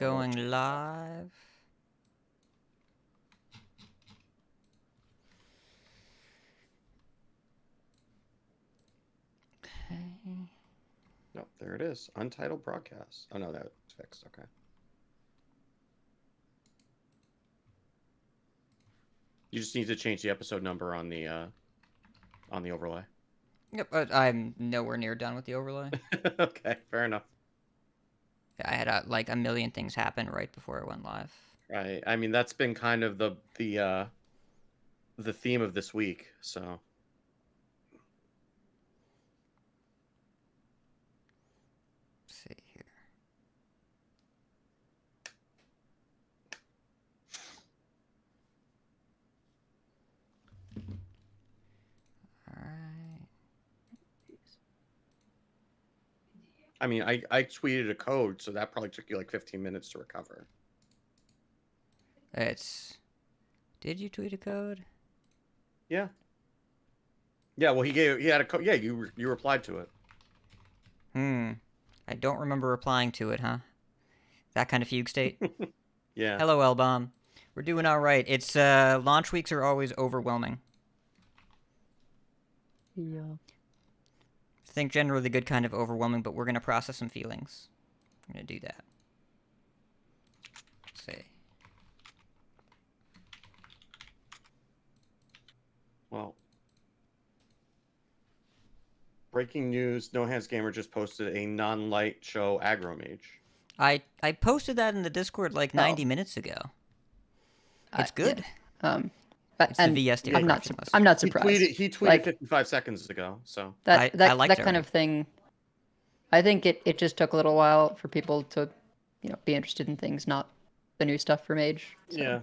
Going live. Okay. Nope, there it is. Untitled broadcast. Oh no, that's fixed. Okay. You just need to change the episode number on the overlay. Yep, but I'm nowhere near done with the overlay. Okay, fair enough. I had like a million things happen right before it went live. Right. I mean, that's been kind of the theme of this week. So Let's see here. All right. I mean, I tweeted a code, so that probably took you like 15 minutes to recover. It's. Did you tweet a code? Yeah. Yeah. Well, he had a code. Yeah, you replied to it. I don't remember replying to it, huh? That kind of fugue state. Yeah. Hello, L-Bomb. We're doing all right. It's launch weeks are always overwhelming. Yeah. I think generally the good kind of overwhelming, but we're gonna process some feelings. We're gonna do that. Let's see. Well, breaking news: No Hands Gamer just posted a non-light show aggro mage. I posted that in the Discord like 90 minutes ago. It's good. Yeah. It's the And VSD I'm not. crafting list. I'm not surprised. He tweeted Like, 55 seconds ago. So that I liked that it kind already. of thing. I think it just took a little while for people to, be interested in things, not the new stuff from Mage. So yeah.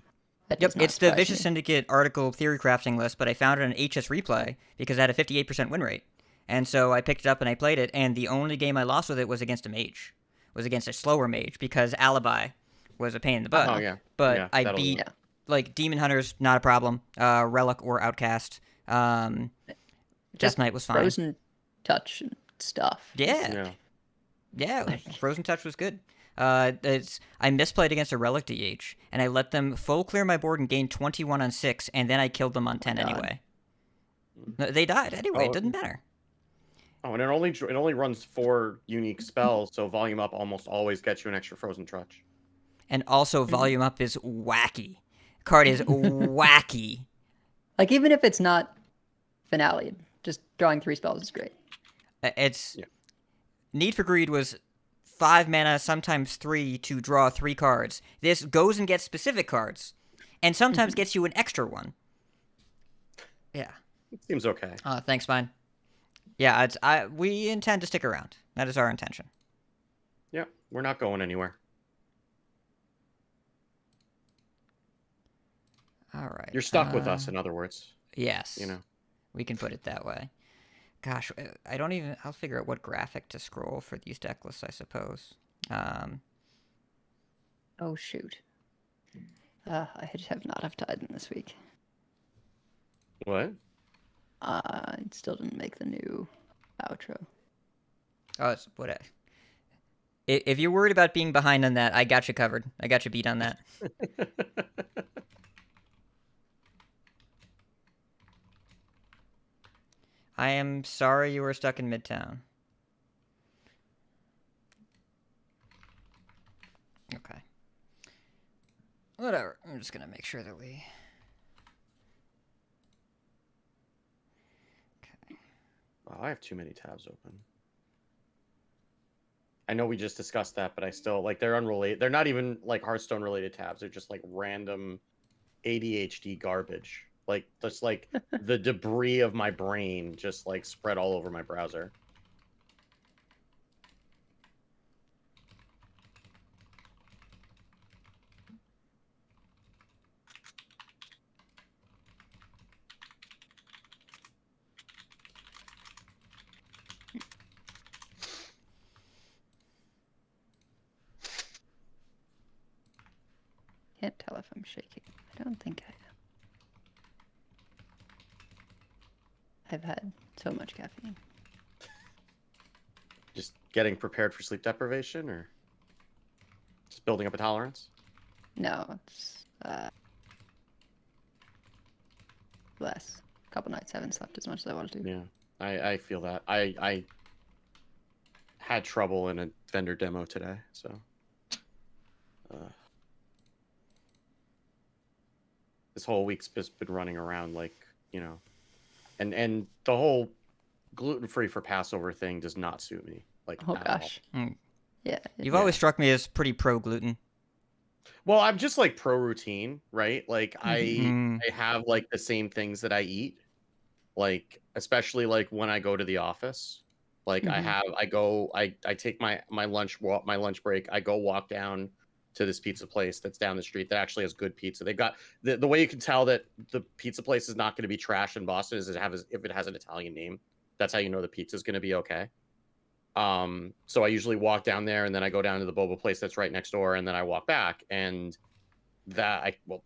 that Yep, does not it's the surprise Vicious me. Syndicate article theory crafting list, but I found it on HS Replay because it had a 58% win rate. And so I picked it up and I played it, and the only game I lost with it was against a mage. Was against a slower mage because Alibi was a pain in the butt. Oh yeah. But Yeah, I that'll beat, do. like, Demon Hunters, not a problem. Relic or Outcast. Death Just Knight was fine. Frozen Touch and stuff. Yeah. Yeah, Frozen Touch was good. I misplayed against a Relic DH, and I let them full clear my board and gain 21 on 6, and then I killed them on 10 God. anyway. No, they died anyway, it didn't matter. Oh, and it only runs 4 unique spells, so volume up almost always gets you an extra Frozen Touch. And also, Volume Up is wacky. Card is wacky. Like, even if it's not finale, just drawing 3 spells is great. It's Yeah. Need for Greed was 5 mana, sometimes 3 to draw 3 cards. This goes and gets specific cards, and sometimes gets you an extra one. Yeah. It seems okay. Thanks, fine. Yeah, we intend to stick around. That is our intention. Yeah, we're not going anywhere. All right. You're stuck with us, in other words. Yes. You know. We can put it that way. Gosh, I don't even... I'll figure out what graphic to scroll for these deck lists, I suppose. Oh, shoot. I just have not have Titan this week. What? I still didn't make the new outro. Oh, it's what? If you're worried about being behind on that, I got you covered. I got you beat on that. I am sorry you were stuck in Midtown. Okay. Whatever. I'm just gonna make sure that we... Okay. Wow, I have too many tabs open. I know we just discussed that, but I still like they're unrelated. They're not even like Hearthstone related tabs. They're just like random ADHD garbage. Like just like the debris of my brain just like spread all over my browser. Can't tell if I'm shaking. I don't think I am. I've had so much caffeine. Just getting prepared for sleep deprivation, or Just building up a tolerance. No, it's less. A couple nights haven't slept as much as I wanted to. Yeah, I feel that. I had trouble in a vendor demo today, so. This whole week's just been running around like, you know, and the whole gluten-free for Passover thing does not suit me. Like, Oh at all. gosh. Mm. Yeah. You've always struck me as pretty pro gluten. Well, I'm just like pro routine, right? Like Mm. I have like the same things that I eat, like especially like when I go to the office. Like Mhm. I take my lunch break. I go walk down to this pizza place that's down the street that actually has good pizza. They got the way you can tell that the pizza place is not going to be trash in Boston is if it has an Italian name. That's how you know the pizza is going to be okay. So I usually walk down there and then I go down to the boba place that's right next door and then I walk back and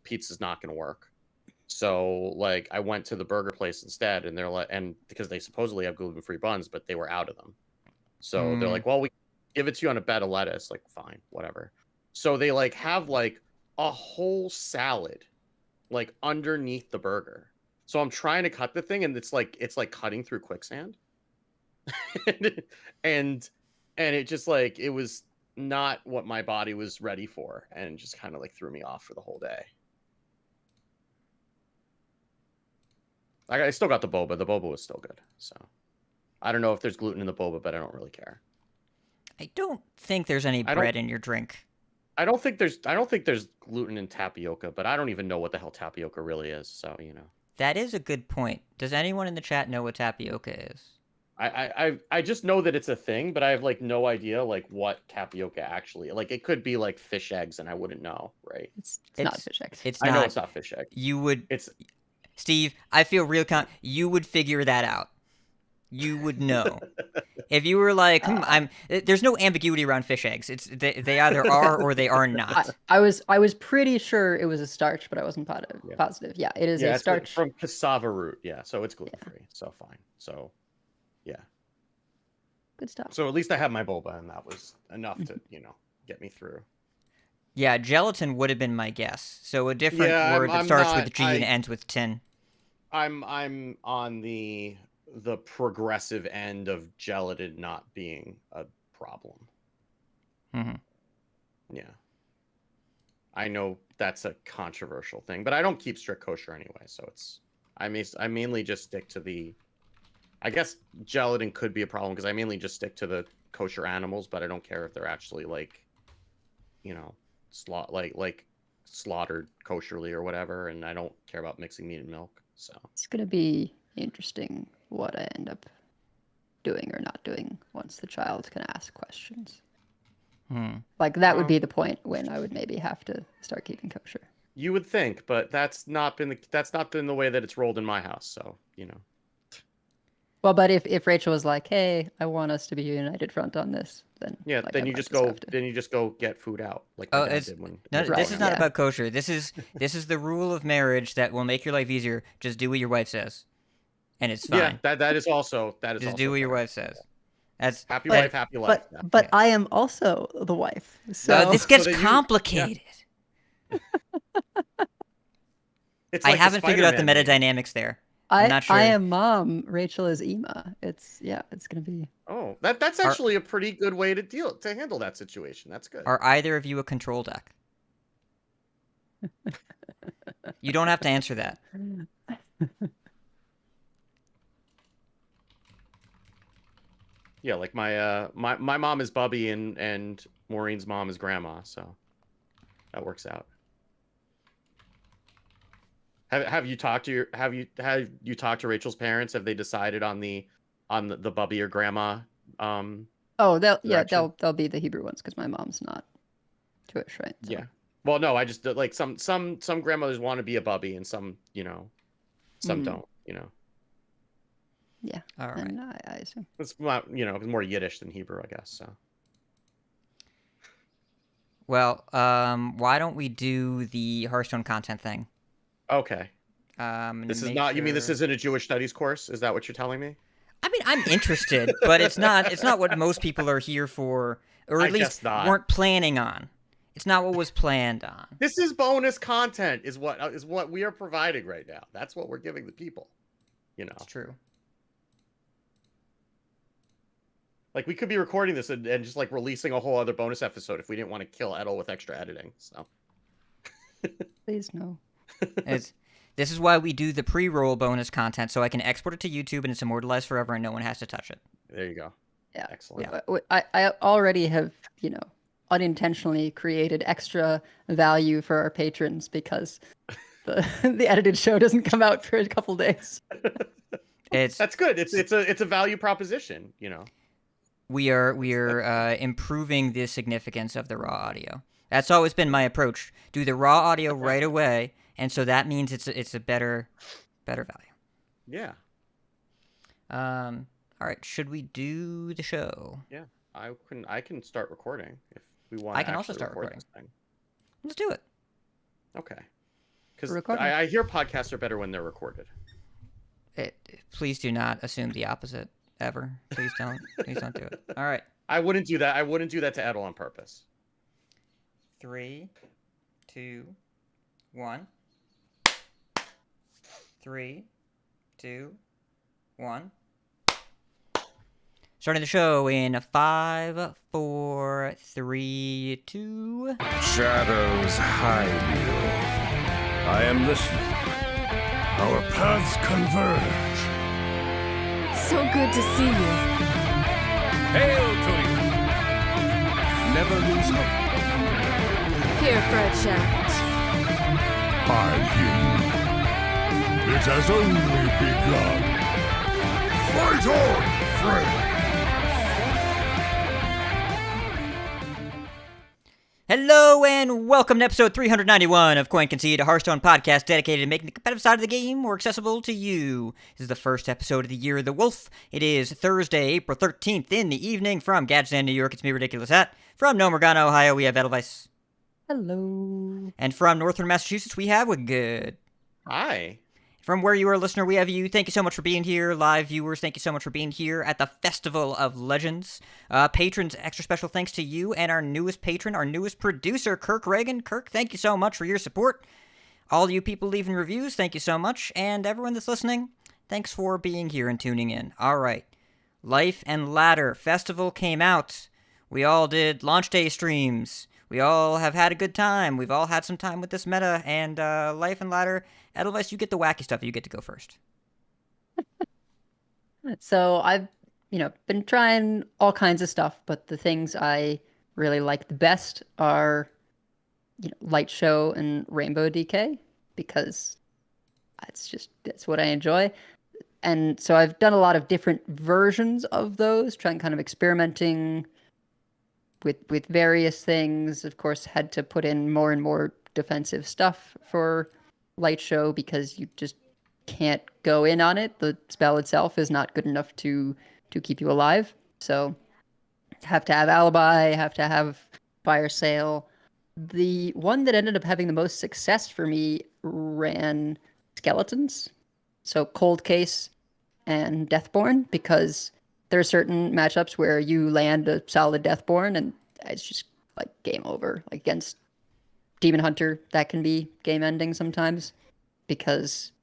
pizza's not going to work. So like I went to the burger place instead and they're like, and because they supposedly have gluten-free buns, but they were out of them. So they're like, well, we give it to you on a bed of lettuce. Like, fine, whatever. So they like have like a whole salad like underneath the burger. So I'm trying to cut the thing and it's like cutting through quicksand. and it just like it was not what my body was ready for and just kind of like threw me off for the whole day. I still got the boba. The boba was still good. So I don't know if there's gluten in the boba, but I don't really care. I don't think there's any bread in your drink. I don't think there's gluten in tapioca, but I don't even know what the hell tapioca really is. So, you know. That is a good point. Does anyone in the chat know what tapioca is? I just know that it's a thing, but I have like no idea like what tapioca actually like. It could be like fish eggs, and I wouldn't know, right? It's not fish eggs. It's I not. know it's not fish eggs. You would. It's Steve. I feel real. You would figure that out. You would know. If you were like, there's no ambiguity around fish eggs. They either are or they are not. I was pretty sure it was a starch, but I wasn't positive. Yeah, it is a starch. It's from cassava root. Yeah, so it's gluten free. So fine. So, yeah. Good stuff. So at least I had my boba, and that was enough to get me through. Yeah, gelatin would have been my guess. So a different word that starts with G and ends with tin. I'm on the progressive end of gelatin not being a problem. Mm-hmm. Yeah. I know that's a controversial thing, but I don't keep strict kosher anyway, so I mainly just stick to the. I guess gelatin could be a problem because I mainly just stick to the kosher animals, but I don't care if they're actually like, slaughtered kosherly or whatever, and I don't care about mixing meat and milk. So it's gonna be interesting what I end up doing or not doing once the child can ask questions. Like that would be the point when I would maybe have to start keeping kosher. You would think, but that's not been the way that it's rolled in my house. So Well, but if Rachel was like, "Hey, I want us to be a united front on this," then then you just go get food out like my dad did when. No, this is not about kosher. This is the rule of marriage that will make your life easier. Just do what your wife says, and it's fine. Yeah, that is also just do what your wife says. That's happy wife, happy life. But I am also the wife. So this gets complicated. I haven't figured out the meta dynamics there. I'm not sure. I am mom. Rachel is Ema. It's gonna be. Oh, that's actually a pretty good way to handle that situation. That's good. Are either of you a control deck? You don't have to answer that. Yeah, like my mom is Bubby and Maureen's mom is Grandma, so that works out. Have you talked to Rachel's parents? Have they decided on the Bubby or Grandma? Oh, they'll be the Hebrew ones because my mom's not Jewish, right? So. Yeah. Well, no, I just like some grandmothers want to be a Bubby and some don't. Yeah. All right. And I assume it's not, it's more Yiddish than Hebrew, I guess. So. Well, why don't we do the Hearthstone content thing? Okay. This is not. You mean this isn't a Jewish studies course? Is that what you're telling me? I mean, I'm interested, but it's not what most people are here for, or at least weren't planning on. It's not what was planned on. This is bonus content, is what we are providing right now. That's what we're giving the people. You know, It's true. like we could be recording this and just like releasing a whole other bonus episode if we didn't want to kill Edel with extra editing. So Please no. This is why we do the pre-roll bonus content, so I can export it to YouTube and it's immortalized forever and no one has to touch it. there you go. Yeah. Excellent. I already have, unintentionally created extra value for our patrons because the edited show doesn't come out for a couple days. That's good. It's a value proposition, We are improving the significance of the raw audio. That's always been my approach. Do the raw audio right away, and so that means it's a better value. Yeah. All right. Should we do the show? Yeah. I can start recording if we want. I can also start recording. This thing. Let's do it. Okay. Because Recording. I hear podcasts are better when they're recorded. Please do not assume the opposite ever. Please don't. Please don't do it. All right. I wouldn't do that. I wouldn't do that to Edel on purpose. 3, 2, 1. 3, 2, 1. Starting the show in 5, 4, 3, 2. Shadows hide you. I am listening. Our paths converge. So good to see you. Hail to you. Never lose hope. Here for a chat. I hear you. It has only begun. Fight on, friend. Hello and welcome to episode 391 of Coin Concede, a Hearthstone podcast dedicated to making the competitive side of the game more accessible to you. This is the first episode of the Year of the Wolf. It is Thursday, April 13th in the evening from Gadsden, New York. It's me, Ridiculous Hat. From Nomergana, Ohio, we have Edelweiss. Hello. And from Northern Massachusetts, we have Good. Hi. From where you are a listener, we have you. Thank you so much for being here. Live viewers, thank you so much for being here at the Festival of Legends. Patrons, extra special thanks to you and our newest patron, our newest producer, Kirk Reagan. Kirk, thank you so much for your support. All you people leaving reviews, thank you so much. And everyone that's listening, thanks for being here and tuning in. All right. Life and Ladder Festival came out. We all did launch day streams. We all have had a good time. We've all had some time with this meta. And Life and Ladder, Edelweiss, you get the wacky stuff. You get to go first. So I've, been trying all kinds of stuff, but the things I really like the best are, Light Show and Rainbow DK, because that's what I enjoy. And so I've done a lot of different versions of those, trying kind of experimenting with various things. Of course, had to put in more and more defensive stuff for Light Show because you just can't go in on it. The spell itself is not good enough to keep you alive. So have to have Alibi, have to have Fire Sale. The one that ended up having the most success for me ran Skeletons. So Cold Case and Deathborn, because there are certain matchups where you land a solid Deathborn and it's just like game over. Like against Demon Hunter, that can be game ending sometimes because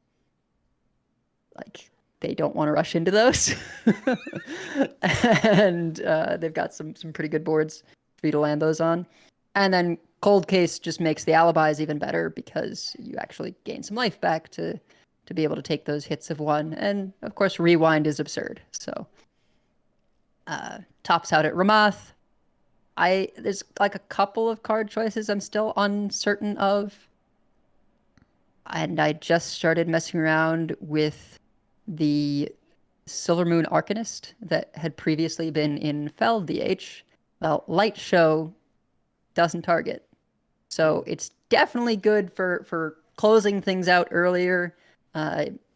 like they don't want to rush into those. And they've got some pretty good boards for you to land those on. And then Cold Case just makes the alibis even better because you actually gain some life back to be able to take those hits of one. And of course, Rewind is absurd. So tops out at Ramath. There's like a couple of card choices I'm still uncertain of. And I just started messing around with the Silvermoon Arcanist that had previously been in Fell DH. Well, Light Show doesn't target. So it's definitely good for closing things out earlier.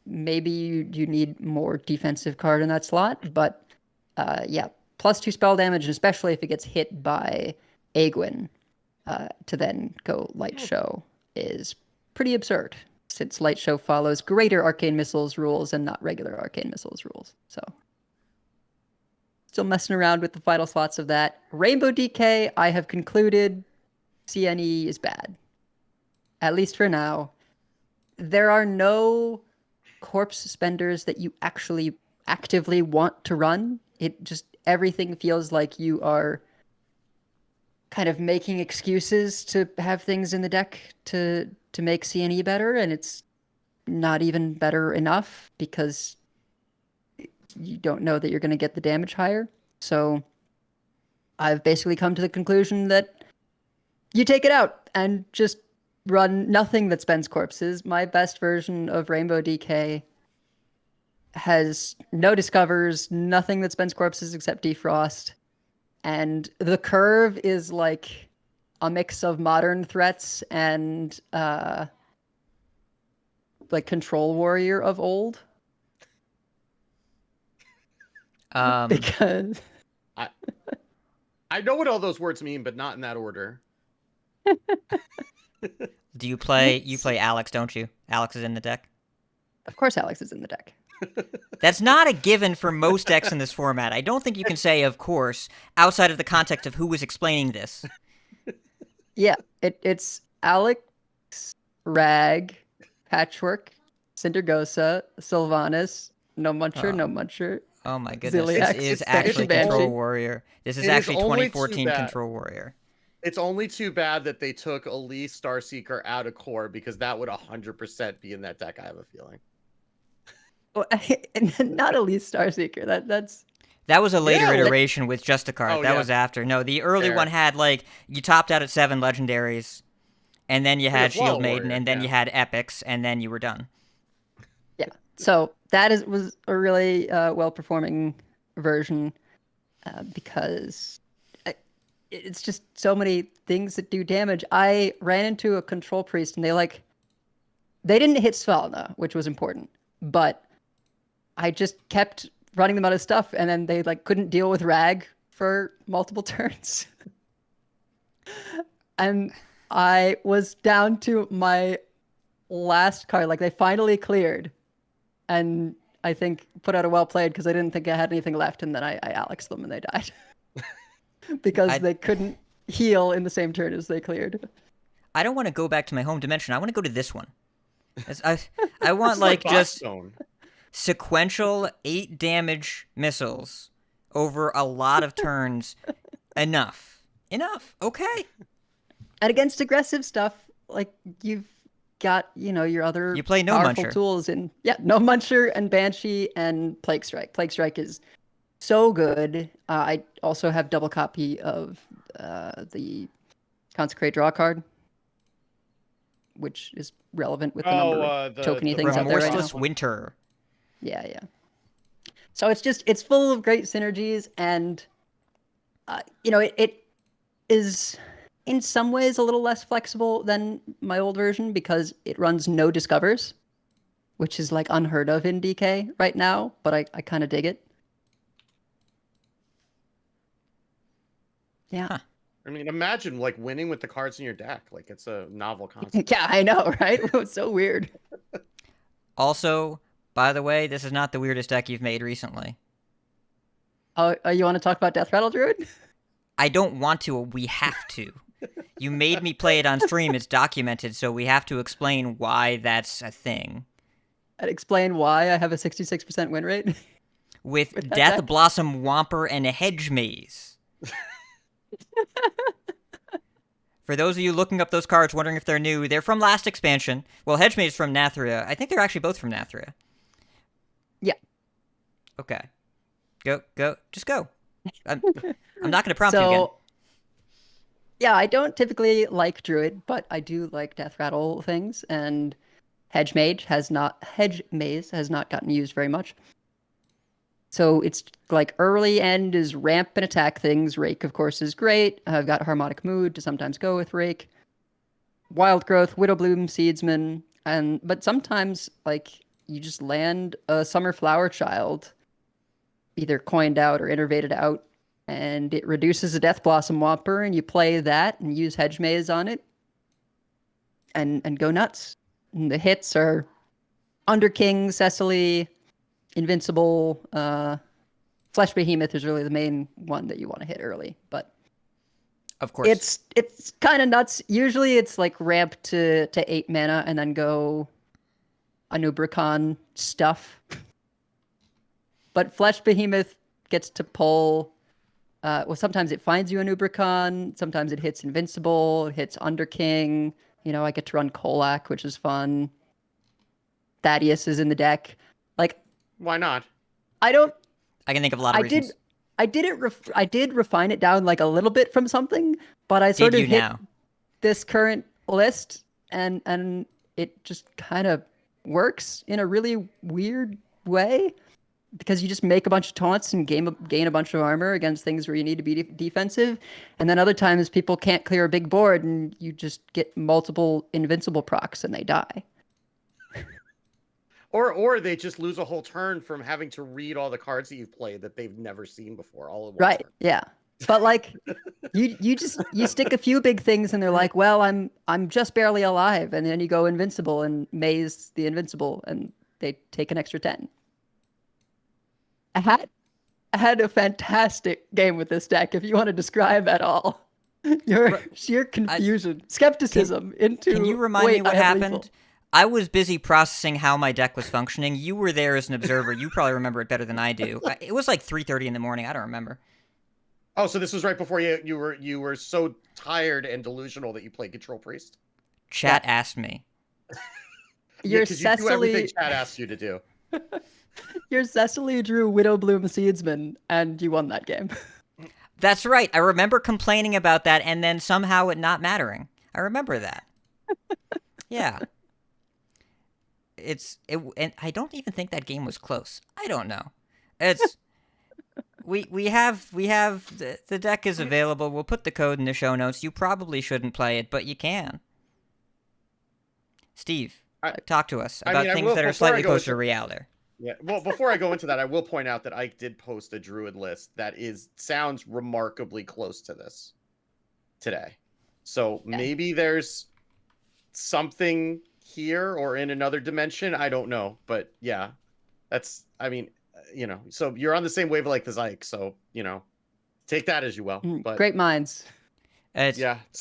Maybe you need more defensive card in that slot, but yeah, +2 spell damage, and especially if it gets hit by Aegwynn, to then go Light Show is pretty absurd, since Light Show follows greater Arcane Missiles rules and not regular Arcane Missiles rules. So still messing around with the final slots of that. Rainbow DK, I have concluded CNE is bad. At least for now. There are no corpse spenders that you actually actively want to run. It just, everything feels like you are kind of making excuses to have things in the deck to make CNE better, and it's not even better enough because you don't know that you're going to get the damage higher. So I've basically come to the conclusion that you take it out and just run nothing that spends corpses. My best version of Rainbow DK has no discovers, nothing that spends corpses except defrost. And the curve is like a mix of modern threats and like Control Warrior of old. Because I know what all those words mean, but not in that order. Do you play Alex, don't you? Alex is in the deck. Of course Alex is in the deck. That's not a given for most decks in this format. I don't think you can say of course outside of the context of who was explaining this. Yeah, it's Alex, Rag, Patchwork, Cindergosa, Sylvanas, No Muncher. Oh my goodness, Ziliax, this is Spanish actually Banshee. Control Warrior. This is It is actually only too 2014 bad. Control Warrior. It's only too bad that they took Elise Starseeker out of core because that would 100% be in that deck, I have a feeling. Well, not Elise Starseeker. That was a later Yeah, iteration with just a card. Oh, that yeah. was after. No, the early Fair. one had like you topped out at 7 legendaries, and then you had was Wall Shield Maiden, Warrior, and then yeah. you had epics, and then you were done. Yeah. So that was a really well-performing version because it's just so many things that do damage. I ran into a Control Priest, and they didn't hit Svalna, which was important, but I just kept running them out of stuff, and then they like couldn't deal with Rag for multiple turns. And I was down to my last card. Like they finally cleared, and I think put out a well played because I didn't think I had anything left, and then I Alexed them and they died because they couldn't heal in the same turn as they cleared. I don't want to go back to my home dimension. I want to go to this one. I want It's like just Boston. sequential 8 damage missiles over a lot of turns. Enough. Okay. And against aggressive stuff, like you've got, your other You play No powerful Muncher. tools in No Muncher and Banshee and Plague Strike. Plague Strike is so good. I also have double copy of the Consecrate Draw card, which is relevant with the number of tokeny things out there right now. Remorseless Winter. Yeah. So it's full of great synergies, and it is in some ways a little less flexible than my old version because it runs no discovers, which is like unheard of in DK right now, but I kind of dig it. Yeah. Huh. I mean, imagine like winning with the cards in your deck. Like it's a novel concept. Yeah, I know, right? It was so weird. Also, by the way, this is not the weirdest deck you've made recently. Oh, you want to talk about Death Rattle Druid? I don't want to. We have to. You made me play it on stream. It's documented, so we have to explain why that's a thing. And explain why I have a 66% win rate. With that Death deck? Blossom Whomper and a Hedge Maze. For those of you looking up those cards, wondering if they're new, they're from last expansion. Well, Hedge Maze is from Nathria. I think they're actually both from Nathria. Yeah. Okay. Go. Just go. I'm not going to prompt you again. Yeah, I don't typically like Druid, but I do like Death Rattle things, and Hedge Maze has not gotten used very much. So it's like early end is ramp and attack things. Rake, of course, is great. I've got Harmonic Mood to sometimes go with Rake. Wild Growth, Widowbloom, Seedsman, but sometimes like you just land a Summer Flower Child, either coined out or innervated out, and it reduces a Death Blossom Whomper, and you play that and use Hedge Maze on it, and go nuts. And the hits are Underking, Cecily, Invincible, Flesh Behemoth is really the main one that you want to hit early, but Of course. It's kind of nuts. Usually it's like ramp to 8 mana and then go Anubricon stuff. But Flesh Behemoth gets to pull. Well, sometimes it finds you Anubricon. Sometimes it hits Invincible. It hits Underking. I get to run Kolak, which is fun. Thaddeus is in the deck. Like, Why not? I don't. I can think of a lot of reasons. I did refine it down like a little bit from something, but I sort of hit this current list and it just kind of works in a really weird way because you just make a bunch of taunts and gain a bunch of armor against things where you need to be defensive, and then other times people can't clear a big board and you just get multiple invincible procs and they die. Or they just lose a whole turn from having to read all the cards that you've played that they've never seen before all at once. Right. Yeah. But like you stick a few big things and they're like, well, I'm just barely alive, and then you go invincible and maze the invincible and they take an extra 10. I had a fantastic game with this deck, if you want to describe at all. Your sheer confusion, skepticism into. Can you remind me what happened? I was busy processing how my deck was functioning. You were there as an observer. You probably remember it better than I do. It was like 3:30 in the morning. I don't remember. Oh, so this was right before you were so tired and delusional that you played Control Priest? Chat asked me. You're you do everything Chat asked you to do. You're Cecily Drew Widowbloom Seedsman, and you won that game. That's right. I remember complaining about that and then somehow it not mattering. I remember that. Yeah. And I don't even think that game was close. I don't know. It's we have the deck is available. We'll put the code in the show notes. You probably shouldn't play it, but you can. Steve, talk to us about things that are slightly closer to reality. Yeah. Well, before I go into that, I will point out that Ike did post a Druid list that sounds remarkably close to this today. So maybe there's something here or in another dimension. I don't know, but yeah, so you're on the same wavelength as Ike, so take that as you will. But great minds.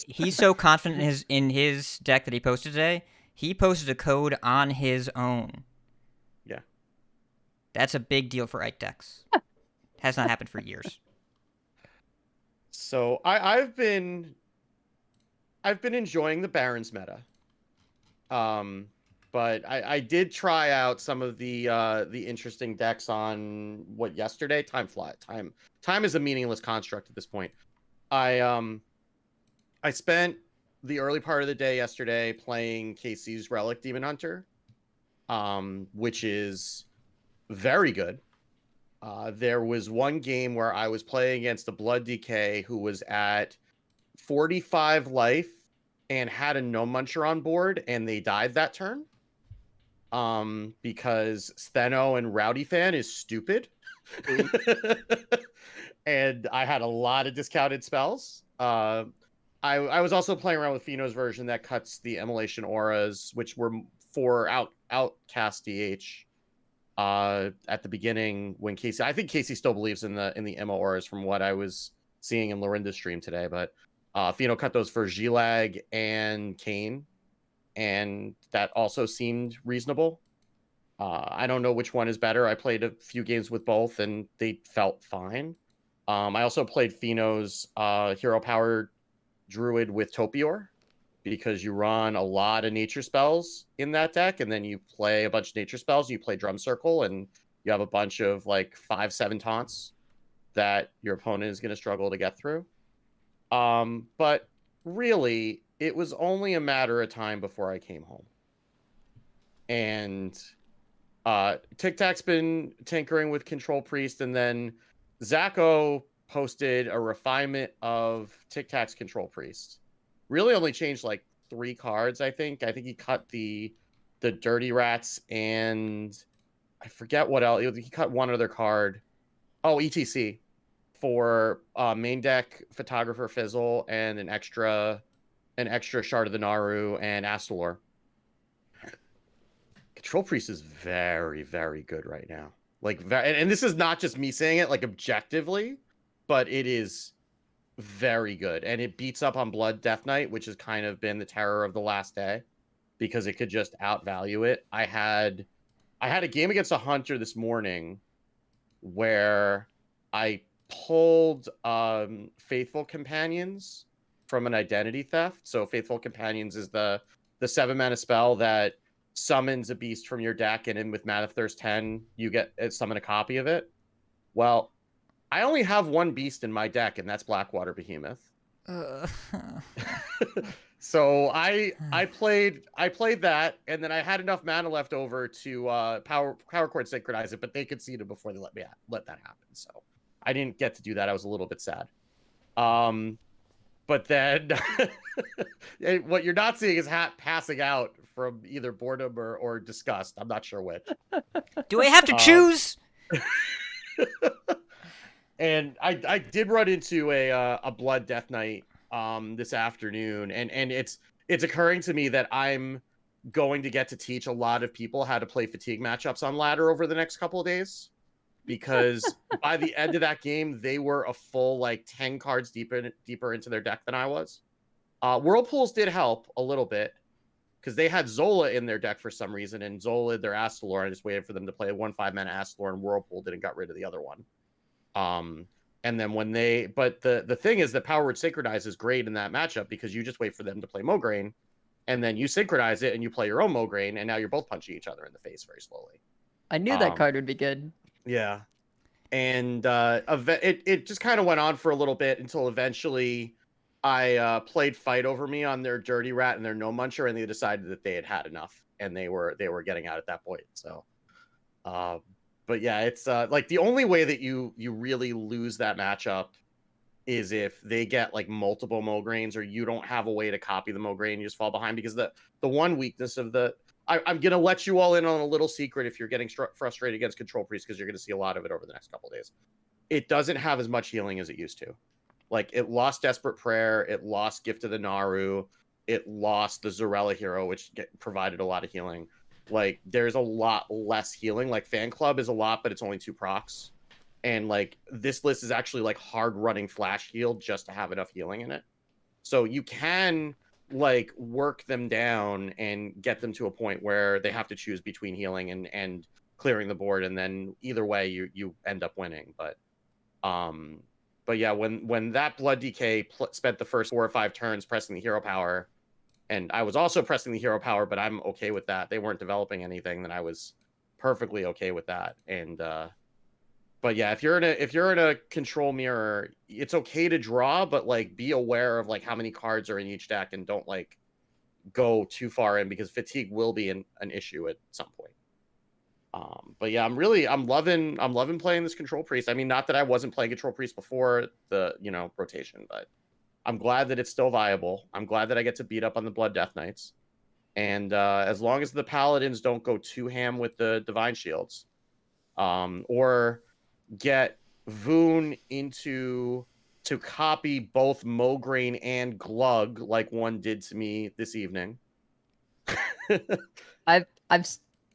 He's so confident in his deck that he posted today. He posted a code on his own. Yeah, that's a big deal for Ike decks. Has not happened for years. So I've been enjoying the Barons meta. But I did try out some of the interesting decks on yesterday. Time flies. Time is a meaningless construct at this point. I spent the early part of the day yesterday playing KC's Relic Demon Hunter, which is very good. There was one game where I was playing against a Blood DK who was at 45 life and had a Gnome Muncher on board, and they died that turn. Because Stheno and Rowdy Fan is stupid. And I had a lot of discounted spells. I was also playing around with Fino's version that cuts the Immolation Auras, which were for outcast DH. At the beginning when Casey, I think Casey still believes in the Immo Auras from what I was seeing in Lorinda's stream today, but Fino cut those for Gilag and Kane, and that also seemed reasonable. I don't know which one is better. I played a few games with both, and they felt fine. I also played Fino's Hero Power Druid with Topior, because you run a lot of nature spells in that deck, and then you play a bunch of nature spells, you play Drum Circle, and you have a bunch of like 5-7 taunts that your opponent is going to struggle to get through. But really, it was only a matter of time before I came home. And Tic Tac's been tinkering with Control Priest, and then Zacho posted a refinement of Tic Tac's Control Priest. Really only changed like 3 cards, I think. I think he cut the Dirty Rats, and I forget what else. He cut one other card. Oh, ETC for main deck Photographer Fizzle and an extra Shard of the Naru and Astalor. Control Priest is very, very good right now. Like, and this is not just me saying it, like objectively, but it is very good, and it beats up on Blood Death Knight, which has kind of been the terror of the last day because it could just outvalue it. I had a game against a hunter this morning where I pulled Faithful Companions from an identity theft. So Faithful Companions is the 7-mana spell that summons a beast from your deck, and in with Mana Thirst 10, you get summon a copy of it. Well, I only have one beast in my deck, and that's Blackwater Behemoth. So I played that, and then I had enough mana left over to power chord synchronize it, but they conceded before they let that happen. So I didn't get to do that. I was a little bit sad. But then what you're not seeing is Hat passing out from either boredom or disgust. I'm not sure which. Do I have to choose? And I did run into a Blood Death Knight this afternoon, and it's occurring to me that I'm going to get to teach a lot of people how to play fatigue matchups on ladder over the next couple of days, because by the end of that game they were a full like 10 cards deeper into their deck than I was. Whirlpools did help a little bit because they had Zola in their deck for some reason, and Zola their Astalor. I just waited for them to play a 1/5 mana Astalor, and Whirlpool did and got rid of the other one. And then when but the thing is that Power Word Synchronize is great in that matchup because you just wait for them to play Mograine, and then you synchronize it and you play your own Mograine, and now you're both punching each other in the face very slowly. I knew that card would be good. Yeah. And it just kind of went on for a little bit until eventually I played Fight Over Me on their Dirty Rat and their No Muncher, and they decided that they had enough and they were getting out at that point. So but yeah, it's like the only way that you really lose that matchup is if they get like multiple Mograines, or you don't have a way to copy the Mograine, you just fall behind. Because the one weakness of I'm going to let you all in on a little secret if you're getting frustrated against Control Priest, because you're going to see a lot of it over the next couple of days. It doesn't have as much healing as it used to. Like, it lost Desperate Prayer, it lost Gift of the Naru, it lost the Zorella Hero, which provided a lot of healing. Like, there's a lot less healing. Like, Fan Club is a lot, but it's only 2 procs. And, like, this list is actually, like, hard-running Flash Heal just to have enough healing in it. So you can, like, work them down and get them to a point where they have to choose between healing and clearing the board, and then either way you end up winning. But yeah, when that Blood DK spent the first 4 or 5 turns pressing the hero power, and I was also pressing the hero power, but I'm okay with that. They weren't developing anything, then I was perfectly okay with that. And but yeah, if you're in a control mirror, it's okay to draw, but like be aware of like how many cards are in each deck, and don't like go too far in, because fatigue will be an issue at some point. But yeah, I'm loving playing this Control Priest. I mean, not that I wasn't playing Control Priest before the rotation, but I'm glad that it's still viable. I'm glad that I get to beat up on the Blood Death Knights, and as long as the Paladins don't go too ham with the Divine Shields, or get Voon to copy both Mograine and Glug like one did to me this evening. I've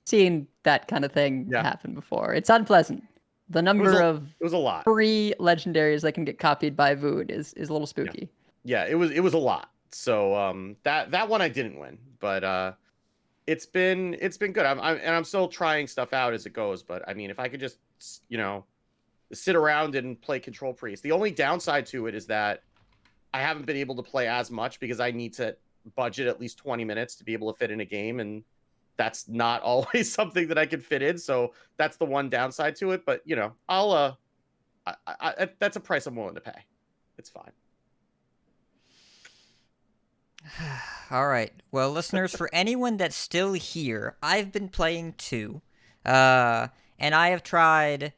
seen that kind of thing happen before. It's unpleasant. The number it was a lot. Free legendaries that can get copied by Voon is a little spooky. Yeah, it was a lot. So that one I didn't win, but it's been good. I'm still trying stuff out as it goes. But I mean, if I could just sit around and play Control Priest. The only downside to it is that I haven't been able to play as much because I need to budget at least 20 minutes to be able to fit in a game, and that's not always something that I can fit in. So that's the one downside to it. But I'll that's a price I'm willing to pay. It's fine. All right. Well, listeners, for anyone that's still here, I've been playing too. And I have tried,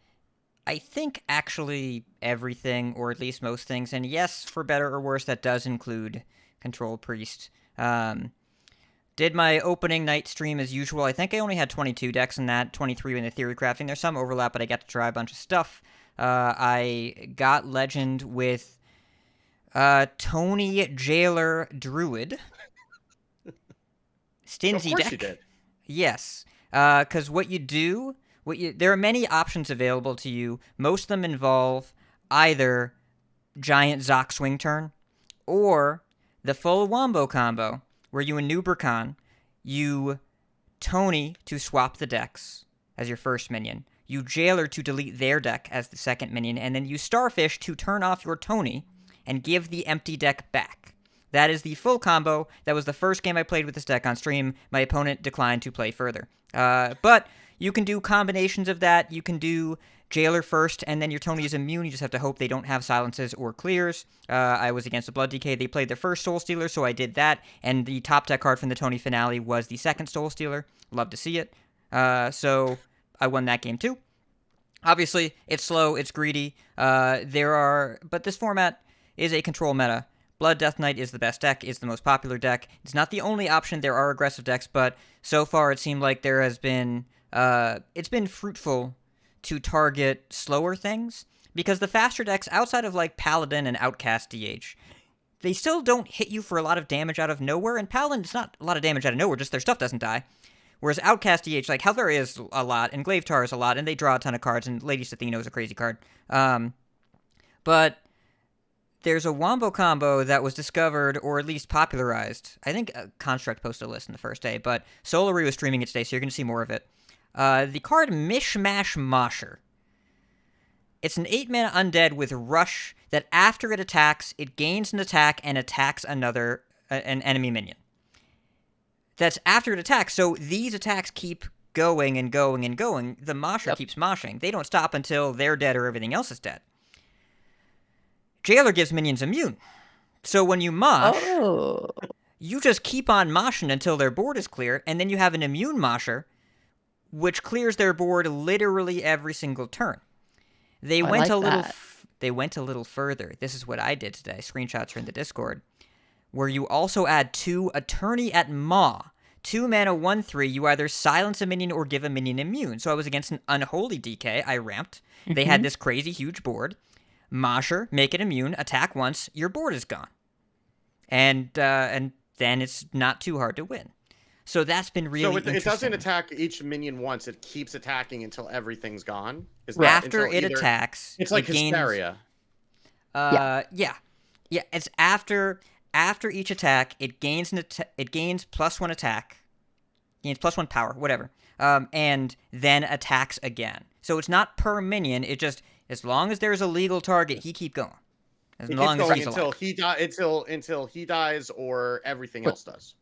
I think, actually everything, or at least most things. And yes, for better or worse, that does include Control Priest. Did my opening night stream as usual. I think I only had 22 decks in that, 23 in the Theory Crafting. There's some overlap, but I got to try a bunch of stuff. I got Legend with Tony Jailer Druid. Stingy deck. You did. Yes. Because what you do, there are many options available to you. Most of them involve either giant Zoc swing turn, or the full Wombo combo, where you Enubercon, you Tony to swap the decks as your first minion, you Jailer to delete their deck as the second minion, and then you Starfish to turn off your Tony and give the empty deck back. That is the full combo. That was the first game I played with this deck on stream. My opponent declined to play further. But you can do combinations of that. You can do Jailer first, and then your Tony is immune. You just have to hope they don't have silences or clears. I was against the Blood DK. They played their first Soul Stealer, so I did that. And the top deck card from the Tony finale was the second Soul Stealer. Love to see it. So I won that game too. Obviously, it's slow, it's greedy. But this format is a control meta. Blood Death Knight is the best deck, is the most popular deck. It's not the only option. There are aggressive decks, but so far it seemed like there has been it's been fruitful to target slower things, because the faster decks outside of like Paladin and Outcast DH, they still don't hit you for a lot of damage out of nowhere, and Paladin, it's not a lot of damage out of nowhere, just their stuff doesn't die. Whereas Outcast DH, like Helveria is a lot, and Glavetar is a lot, and they draw a ton of cards, and Lady Sathino is a crazy card. But there's a Wombo combo that was discovered, or at least popularized. I think Construct posted a list in the first day, but Solary was streaming it today, so you're going to see more of it. The card Mishmash Mosher. It's an 8-mana undead with Rush that after it attacks, it gains an attack and attacks an enemy minion. That's after it attacks, so these attacks keep going and going and going. The Mosher keeps moshing. They don't stop until they're dead or everything else is dead. Jailer gives minions immune. So when you mosh, you just keep on moshing until their board is clear, and then you have an immune mosher, which clears their board literally every single turn. They went a little further. This is what I did today. Screenshots are in the Discord. Where you also add 2 Attorney at Maw. 2 mana, 1/3. You either silence a minion or give a minion immune. So I was against an Unholy DK. I ramped. They had this crazy huge board. Mosher, make it immune, attack once, your board is gone. And then it's not too hard to win. So that's been really interesting. So it doesn't attack each minion once, it keeps attacking until everything's gone? After it attacks... It's like Hysteria. Yeah, it's after each attack, it gains +1 attack, gains +1 power, whatever, and then attacks again. So it's not per minion, it just... As long as there's a legal target, he keep going. As long as he's alive. Until he dies or everything else does.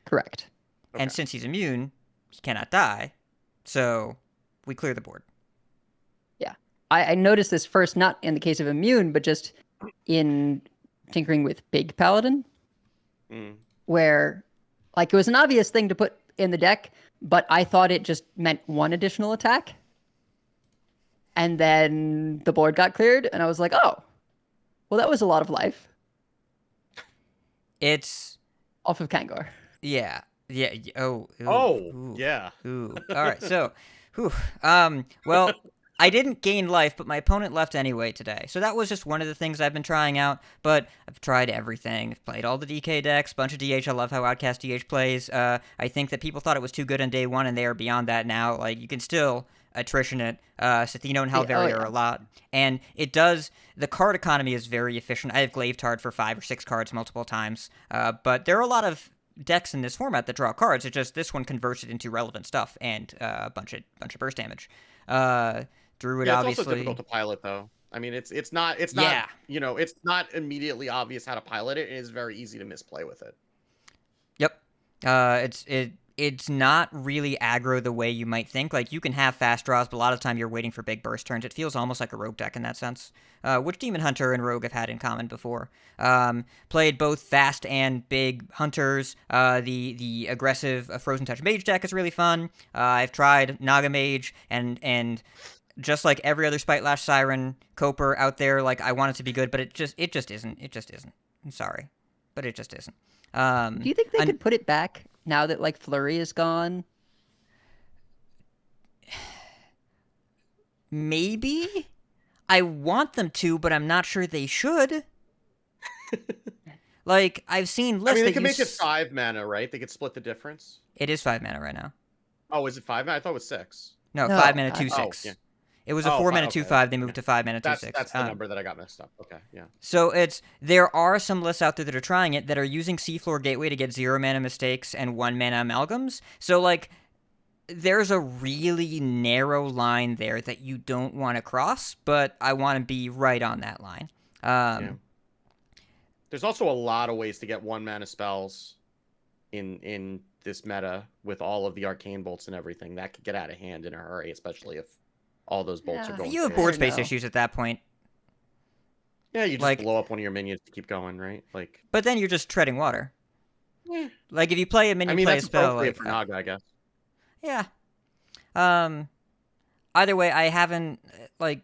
Correct. Okay. And since he's immune, he cannot die. So we clear the board. Yeah. I noticed this first, not in the case of immune, but just in tinkering with Big Paladin. Where, like, it was an obvious thing to put in the deck, but I thought it just meant 1 additional attack. And then the board got cleared, and I was like, oh, well, that was a lot of life. It's... Off of Kangor. Yeah. Yeah. Oh. Yeah. Ooh. All right. So, well, I didn't gain life, but my opponent left anyway today. So that was just one of the things I've been trying out. But I've tried everything. I've played all the DK decks, bunch of DH. I love how Outcast DH plays. I think that people thought it was too good on day one, and they are beyond that now. Like, you can still attrition it. Sathino and Helveria are a lot. And it does... The card economy is very efficient. I have Glavetard for 5 or 6 cards multiple times. But there are a lot of decks in this format that draw cards. It's just this one converts it into relevant stuff and a bunch of burst damage. Druid, obviously. It's also difficult to pilot, though. I mean, it's not it's not immediately obvious how to pilot it. It is very easy to misplay with it. Yep. It's not really aggro the way you might think. Like, you can have fast draws, but a lot of the time you're waiting for big burst turns. It feels almost like a rogue deck in that sense, which Demon Hunter and Rogue have had in common before. Played both fast and big hunters. The aggressive Frozen Touch Mage deck is really fun. I've tried Naga Mage, and just like every other Spite Lash Siren Coper out there, like, I want it to be good, but it just isn't. It just isn't. I'm sorry, but it just isn't. Do you think they could put it back now that, like, Flurry is gone? Maybe. I want them to, but I'm not sure they should. Like, I've seen lists. I mean, they can make it 5 mana, right? They could split the difference. It is 5 mana right now. Oh, is it 5 mana? I thought it was 6. No, 5 mana, 2/6. Yeah. It was a Oh, 4 fi- mana okay. 2/5. They moved to 5 mana 2/6. That's the number that I got messed up. Okay, yeah. So there are some lists out there that are trying it that are using Seafloor Gateway to get 0 mana mistakes and 1 mana amalgams. So like, there's a really narrow line there that you don't want to cross, but I want to be right on that line. There's also a lot of ways to get 1 mana spells in this meta with all of the arcane bolts and everything. That could get out of hand in a hurry, especially if all those bolts are going. You have through. board I space know. issues at that point. Yeah, you just like- blow up one of your minions to keep going, right? Like, But then you're just treading water. Yeah. Like if you play a minion, I mean, play a that's spell. appropriate Like, for Naga, I guess. yeah. Either way, I haven't like.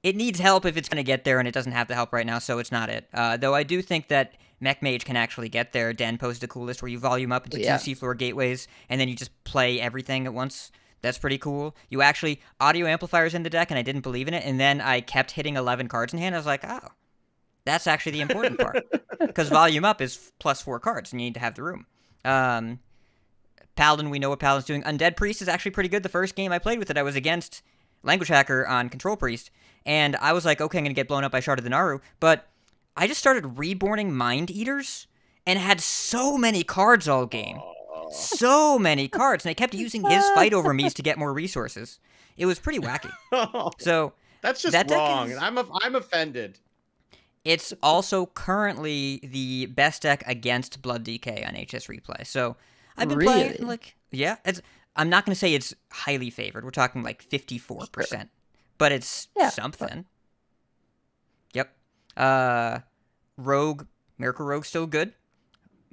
It needs help if it's going to get there, and it doesn't have the help right now, so it's not it. Though I do think that Mech Mage can actually get there. Dan posted a cool list where you volume up into Yeah. 2 Seafloor gateways, and then you just play everything at once. That's pretty cool. You actually audio amplifiers in the deck, and I didn't believe in it, and then I kept hitting 11 cards in hand. I was like, oh, that's actually the important part, because volume up is +4 cards, and you need to have the room. Paladin, we know what Paladin's doing. Undead Priest is actually pretty good. The first game I played with it, I was against Language Hacker on Control Priest, and I was like, okay, I'm going to get blown up by Shard of the Naru, but I just started reborning Mind Eaters and had so many cards all game. So many cards, and I kept using his fight over me to get more resources. It was pretty wacky. So That's just that deck wrong, is- and I'm offended. it's also currently the best deck against Blood DK on HS Replay. So I've been playing, Really? like, yeah, I'm not going to say it's highly favored. We're talking like 54%, but it's Yeah, something. Yep. Rogue, Miracle Rogue still good.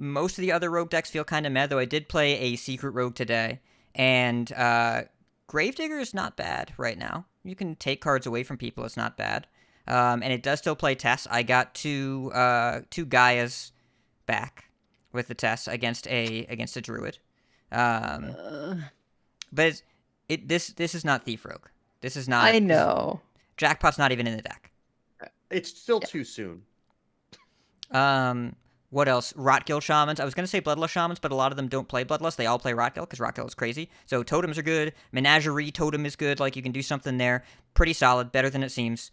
Most of the other Rogue decks feel kind of meh, though I did play a Secret Rogue today, and Gravedigger is not bad right now. You can take cards away from people, it's not bad. And it does still play Tess. I got two Gaias back with the Tess against a Druid. But this is not Thief Rogue. This is not. I know. Jackpot's not even in the deck. It's still too soon. What else? Rotgill Shamans. I was going to say Bloodlust Shamans, but a lot of them don't play Bloodlust. They all play Rotgill because Rotgill is crazy. So Totems are good. Menagerie Totem is good. Like, you can do something there. Pretty solid. Better than it seems.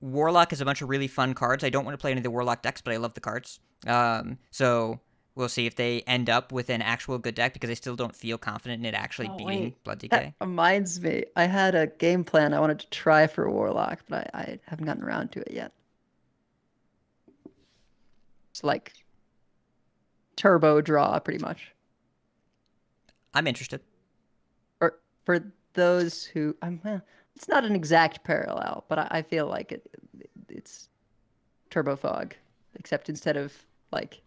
Warlock is a bunch of really fun cards. I don't want to play any of the Warlock decks, but I love the cards. So we'll see if they end up with an actual good deck, because I still don't feel confident in it actually beating wait. Blood That DK. reminds me. I had a game plan I wanted to try for Warlock, but I haven't gotten around to it yet. It's like turbo draw, pretty much. I'm interested. Or for those who, it's not an exact parallel, but I feel like it's turbo fog, except instead of like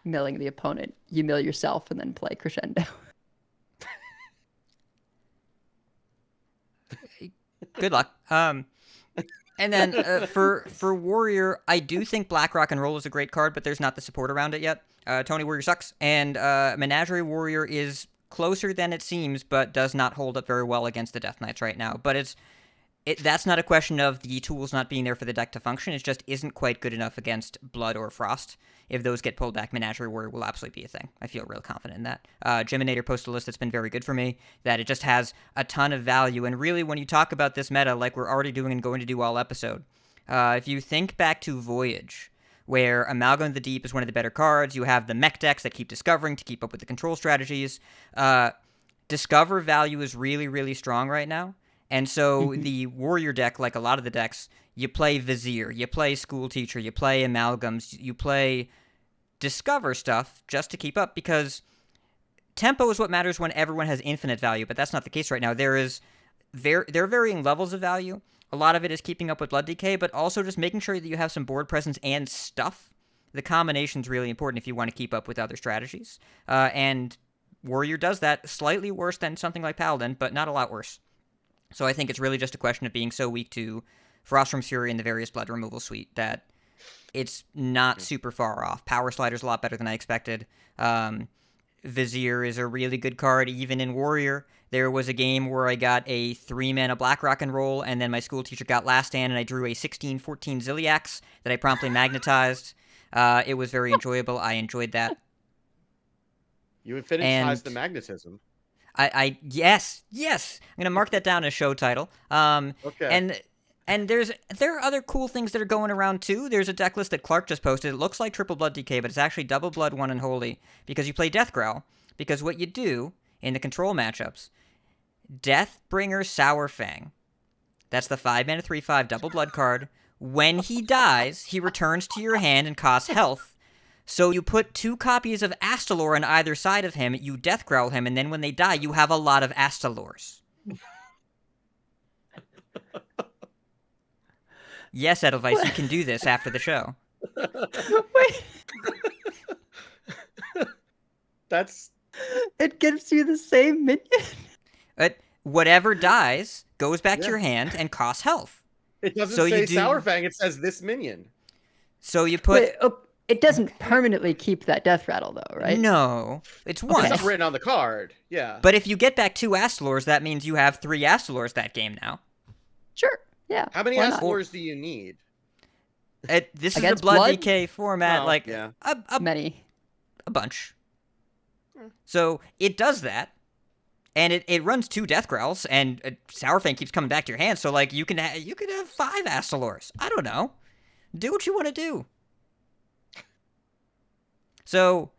milling the opponent, you mill yourself and then play crescendo. Good luck. And then for Warrior, I do think Black Rock and Roll is a great card, but there's not the support around it yet. Tony Warrior sucks, and Menagerie Warrior is closer than it seems, but does not hold up very well against the Death Knights right now. But that's not a question of the tools not being there for the deck to function. It just isn't quite good enough against Blood or Frost. If those get pulled back, Menagerie Warrior will absolutely be a thing. I feel real confident in that. Geminator posted a list that's been very good for me, that it just has a ton of value. And really, when you talk about this meta, like we're already doing and going to do all episode, if you think back to Voyage, where Amalgam of the Deep is one of the better cards, you have the mech decks that keep discovering to keep up with the control strategies. Discover value is really, really strong right now. And so the Warrior deck, like a lot of the decks, you play Vizier, you play School Teacher, you play Amalgams, you play Discover stuff just to keep up, because tempo is what matters when everyone has infinite value, but that's not the case right now. There are varying levels of value. A lot of it is keeping up with Blood DK, but also just making sure that you have some board presence and stuff. The combination's really important if you want to keep up with other strategies. And Warrior does that slightly worse than something like Paladin, but not a lot worse. So I think it's really just a question of being so weak to Frostram's Fury and the various blood removal suite that it's not super far off. Power Slider's a lot better than I expected. Vizier is a really good card, even in Warrior. There was a game where I got a 3-mana Black Rock and Roll, and then my School Teacher got Last Stand, and I drew a 16-14 Ziliax that I promptly magnetized. It was very enjoyable. I enjoyed that. You infinitize the magnetism. Yes. I'm gonna mark that down as show title. Okay. And there are other cool things that are going around too. There's a deck list that Clark just posted. It looks like Triple Blood DK, but it's actually Double Blood, One Unholy, because you play Death Growl. Because what you do in the control matchups, Deathbringer Sour Fang. That's the 5-mana 3/5 Double Blood card. When he dies, he returns to your hand and costs health. So you put 2 copies of Astalor on either side of him, you Death Growl him, and then when they die, you have a lot of Astalors. Yes, Edelweiss, you can do this after the show. Wait, That's it gives you the same minion. Whatever dies goes back to your hand and costs health. it. Doesn't So say you do- Sour Fang. It says this minion. So you put... Wait, it doesn't permanently keep that death rattle though, right? No, it's It's once. not written on the card. Yeah. But if you get back 2 Astalors, that means you have 3 Astalors that game now. Sure. Yeah. How many why not? Astalors do you need? This is a Against Blood Blood? DK format, Oh, like yeah. Many. a bunch. So it does that, and it runs 2 Death Growls, and Sour Fang keeps coming back to your hand. So like you can have 5 Astalors. I don't know. Do what you want to do. So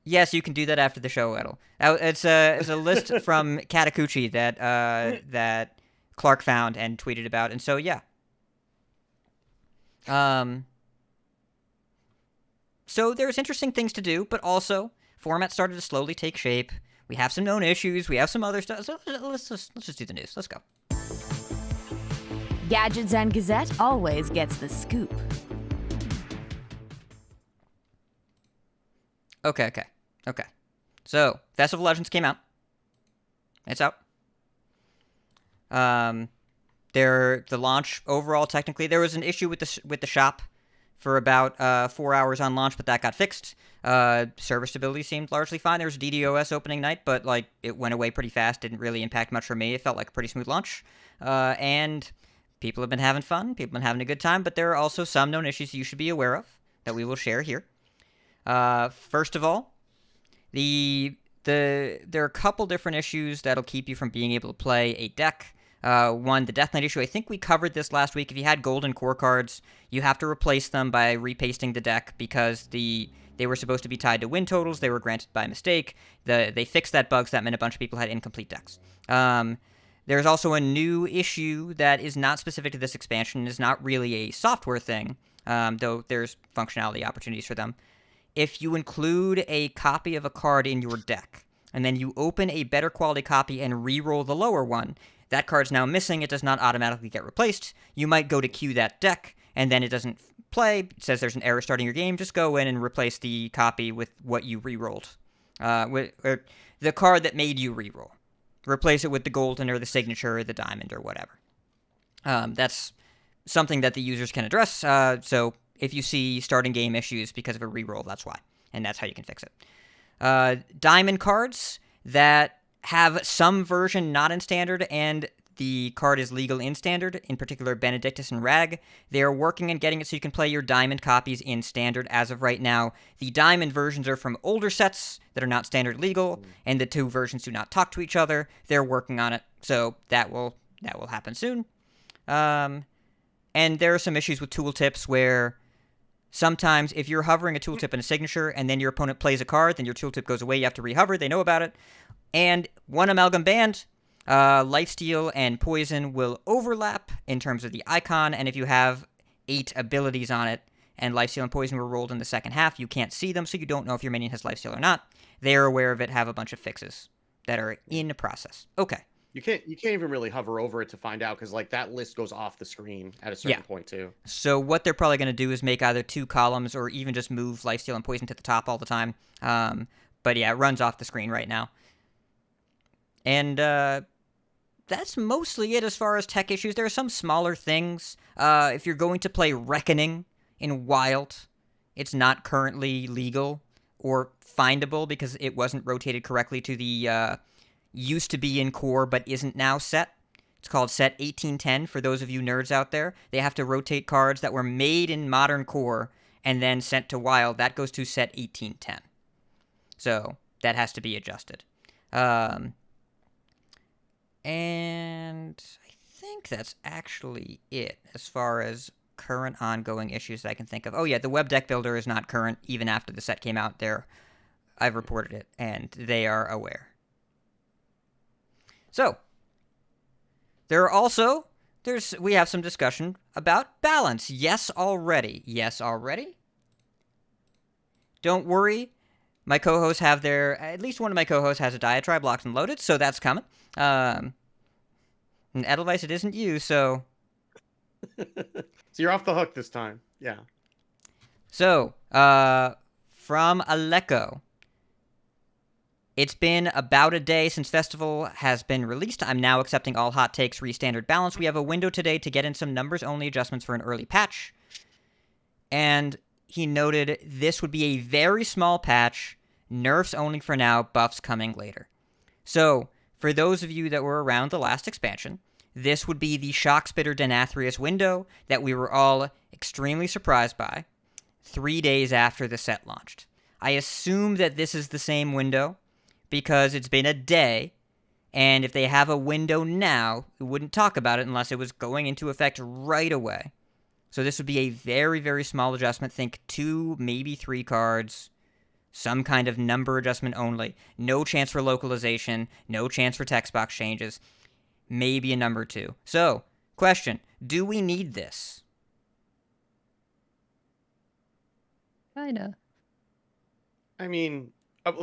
yes, you can do that after the show, Edel. It's a list from Katakuchi that Clark found and tweeted about, and so yeah. So there's interesting things to do, but also format started to slowly take shape. We have some known issues. We have some other stuff. So let's just do the news. Let's go. Gadgets and Gazette always gets the scoop. Okay. So Festival of Legends came out. It's out. The launch overall, technically, there was an issue with the shop for about 4 hours on launch, but that got fixed. Server stability seemed largely fine. There was a DDoS opening night, but like it went away pretty fast. Didn't really impact much for me. It felt like a pretty smooth launch. And people have been having fun. People have been having a good time. But there are also some known issues you should be aware of that we will share here. First of all, there are a couple different issues that'll keep you from being able to play a deck. One, the Death Knight issue. I think we covered this last week. If you had golden core cards, you have to replace them by repasting the deck because they were supposed to be tied to win totals. They were granted by mistake. They fixed that bug, so that meant a bunch of people had incomplete decks. There's also a new issue that is not specific to this expansion. Is not really a software thing, though there's functionality opportunities for them. If you include a copy of a card in your deck, and then you open a better quality copy and re-roll the lower one, that card's now missing. It does not automatically get replaced. You might go to queue that deck, and then it doesn't play. It says there's an error starting your game. Just go in and replace the copy with what you re-rolled. Or the card that made you re-roll. Replace it with the golden or the signature or the diamond or whatever. That's something that the users can address. So if you see starting game issues because of a re-roll, that's why. And that's how you can fix it. Diamond cards that have some version not in standard and the card is legal in standard, in particular Benedictus and Rag. They are working on getting it so you can play your diamond copies in standard as of right now. The diamond versions are from older sets that are not standard legal, and the 2 versions do not talk to each other. They're working on it, so that will happen soon. And there are some issues with tooltips where sometimes if you're hovering a tooltip in a signature and then your opponent plays a card, then your tooltip goes away, you have to rehover, they know about it. And one Amalgam Band, Lifesteal and Poison will overlap in terms of the icon, and if you have 8 abilities on it, and Lifesteal and Poison were rolled in the second half, you can't see them, so you don't know if your minion has Lifesteal or not. They are aware of it, have a bunch of fixes that are in process. Okay. You can't even really hover over it to find out because like that list goes off the screen at a certain point too. So what they're probably going to do is make either 2 columns or even just move Lifesteal and Poison to the top all the time. But yeah, it runs off the screen right now. And that's mostly it as far as tech issues. There are some smaller things. If you're going to play Reckoning in Wild, it's not currently legal or findable because it wasn't rotated correctly to the used to be in core but isn't now set. It's called set 1810 for those of you nerds out there. They have to rotate cards that were made in modern core and then sent to Wild. That goes to set 1810. So that has to be adjusted. And I think that's actually it as far as current ongoing issues that I can think of. Oh yeah, the web deck builder is not current even after the set came out. I've reported it, and they are aware. So, we have some discussion about balance. Yes, already. Don't worry. My co-hosts at least one of my co-hosts has a diatribe locked and loaded, so that's coming. And Edelweiss, it isn't you, so... So you're off the hook this time. Yeah. So, from Aleko. It's been about a day since Festival has been released. I'm now accepting all hot takes re-standard balance. We have a window today to get in some numbers-only adjustments for an early patch. And he noted this would be a very small patch, nerfs only for now, buffs coming later. So, for those of you that were around the last expansion, this would be the Shockspitter Denathrius window that we were all extremely surprised by 3 days after the set launched. I assume that this is the same window, because it's been a day, and if they have a window now, we wouldn't talk about it unless it was going into effect right away. So this would be a very, very small adjustment. Think 2, maybe 3 cards, some kind of number adjustment only. No chance for localization, no chance for text box changes, maybe a number 2. So, question, do we need this? Kinda. I mean,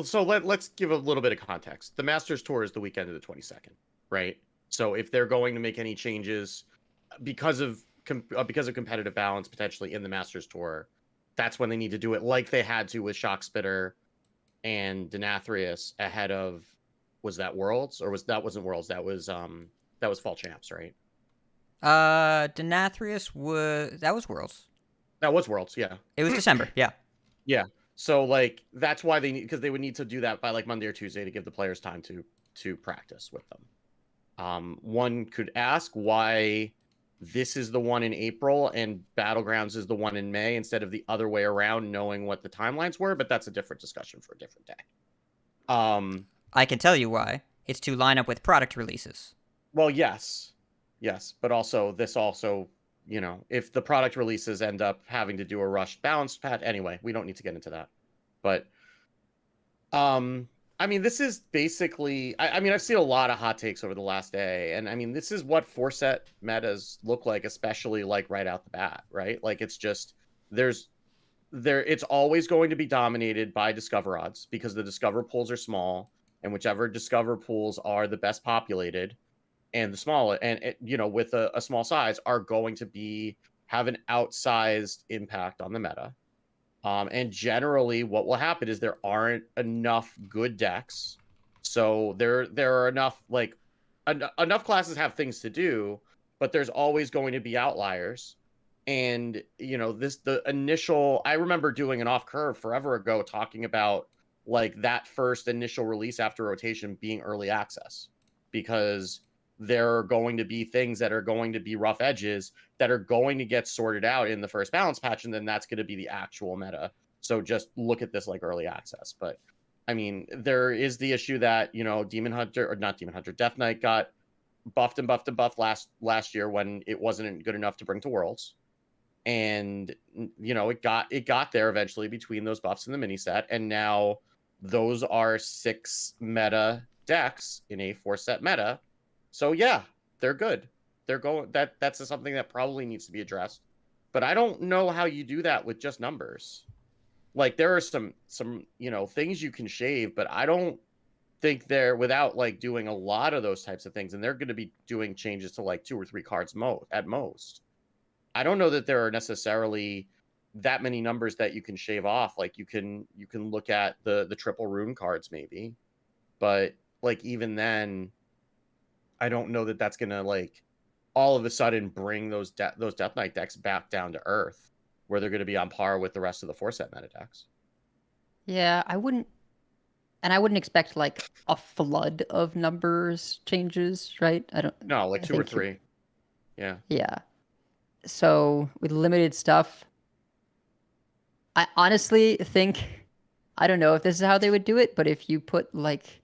so let's give a little bit of context. The Masters Tour is the weekend of the 22nd, right? So if they're going to make any changes because of competitive balance potentially in the Masters Tour, that's when they need to do it, like they had to with Shockspitter and Denathrius ahead of, was that Worlds, or wasn't Worlds? That was Fall Champs, right? Denathrius was Worlds. That was Worlds, yeah. It was December, yeah. Yeah. So like that's why because they would need to do that by like Monday or Tuesday to give the players time to practice with them. One could ask why this is the one in April and Battlegrounds is the one in May instead of the other way around, knowing what the timelines were, but that's a different discussion for a different day. I can tell you why. It's to line up with product releases. Well, yes, but also if the product releases end up having to do a rushed balance patch, anyway, we don't need to get into that. But, I mean, this is basically, I mean, I've seen a lot of hot takes over the last day, and I mean, this is what 4-set metas look like, especially like right out the bat, right? Like it's just, it's always going to be dominated by Discover odds because the Discover pools are small, and whichever Discover pools are the best populated, and the small with a small size are going to have an outsized impact on the meta. And generally what will happen is there aren't enough good decks. So there are enough enough classes have things to do, but there's always going to be outliers. And I remember doing an off curve forever ago talking about like that first initial release after rotation being early access, because there are going to be things that are going to be rough edges that are going to get sorted out in the first balance patch, and then that's going to be the actual meta. So just look at this like early access. But I mean, there is the issue that, Death Knight got buffed last year when it wasn't good enough to bring to Worlds. And, it got there eventually between those buffs and the mini set. And now those are 6 meta decks in a 4-set meta. So yeah, they're good. That's something that probably needs to be addressed. But I don't know how you do that with just numbers. Like there are some things you can shave, but I don't think they're without like doing a lot of those types of things, and they're going to be doing changes to like 2 or 3 cards at most. I don't know that there are necessarily that many numbers that you can shave off. Like you can look at the triple rune cards maybe, but like even then, I don't know that that's gonna like all of a sudden bring those Death Knight decks back down to earth, where they're going to be on par with the rest of the 4-set meta decks. Yeah, I wouldn't expect like a flood of numbers changes, right? No, 2 or 3. Yeah. Yeah. So with limited stuff, I honestly think, I don't know if this is how they would do it, but if you put like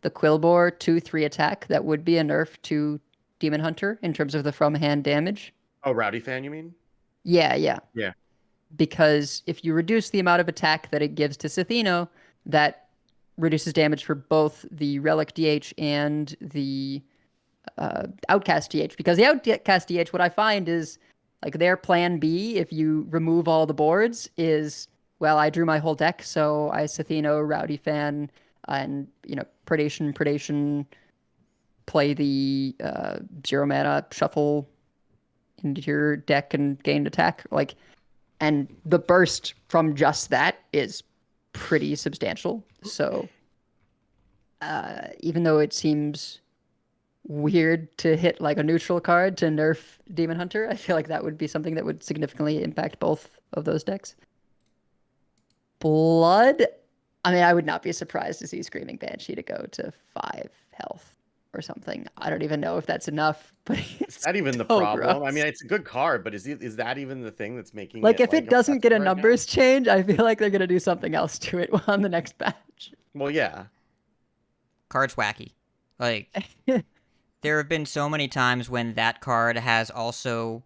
the Quillbore 2/3 attack that would be a nerf to Demon Hunter in terms of the from hand damage. Oh, Rowdy Fan, you mean? Yeah. Yeah. Because if you reduce the amount of attack that it gives to Sethino, that reduces damage for both the Relic DH and the Outcast DH. Because the Outcast DH, what I find is like their plan B, if you remove all the boards, is, well, I drew my whole deck, so I Sethino, Rowdy Fan, and, Predation, play the 0 mana, shuffle into your deck and gain attack. And the burst from just that is pretty substantial. So even though it seems weird to hit like a neutral card to nerf Demon Hunter, I feel like that would be something that would significantly impact both of those decks. Blood, I mean, I would not be surprised to see Screaming Banshee to go to 5 health or something. I don't even know if that's enough, but Is that even the so problem? I gross. mean, it's a good card, but is that even the thing that's making Like, it if it doesn't oppressive get a right now? numbers change, I feel like they're going to do something else to it on the next batch. Well, yeah. Card's wacky. Like, there have been so many times when that card has also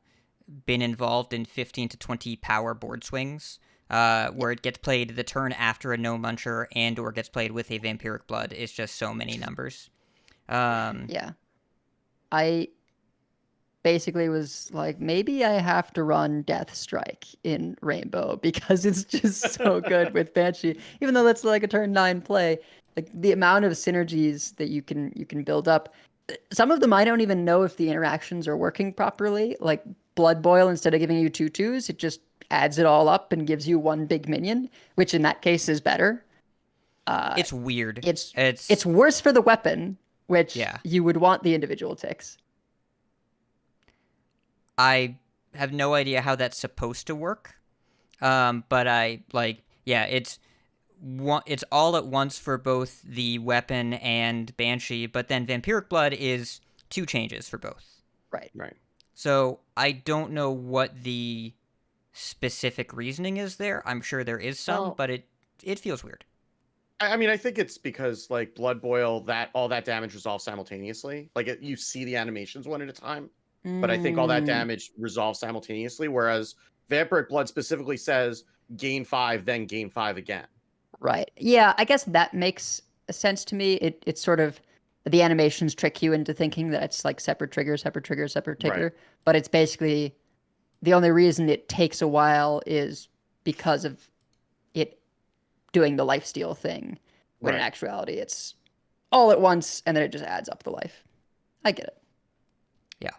been involved in 15 to 20 power board swings, where it gets played the turn after a no muncher and or gets played with a Vampiric Blood. It's just so many numbers. Yeah. I basically was like, maybe I have to run Death Strike in Rainbow because it's just so good with Banshee. Even though that's like a turn 9 play, like the amount of synergies that you can build up. Some of them I don't even know if the interactions are working properly. Like Blood Boil, instead of giving you 2/2s, it just adds it all up and gives you one big minion, which in that case is better. It's weird. It's worse for the weapon, which Yeah. you would want the individual ticks. I have no idea how that's supposed to work. But it's all at once for both the weapon and Banshee, but then Vampiric Blood is 2 changes for both. Right. So I don't know what the specific reasoning is there. I'm sure there is some, Well- but it feels weird. I mean, I think it's because like Blood Boil, that all that damage resolves simultaneously. Like you see the animations one at a time, but I think all that damage resolves simultaneously. Whereas Vampiric Blood specifically says gain 5, then gain 5 again. Right. Yeah, I guess that makes sense to me. It's sort of the animations trick you into thinking that it's like separate trigger, separate trigger, separate trigger. Right. But it's basically the only reason it takes a while is because of it doing the lifesteal thing. When in Right. actuality it's all at once and then it just adds up the life. I get it. Yeah.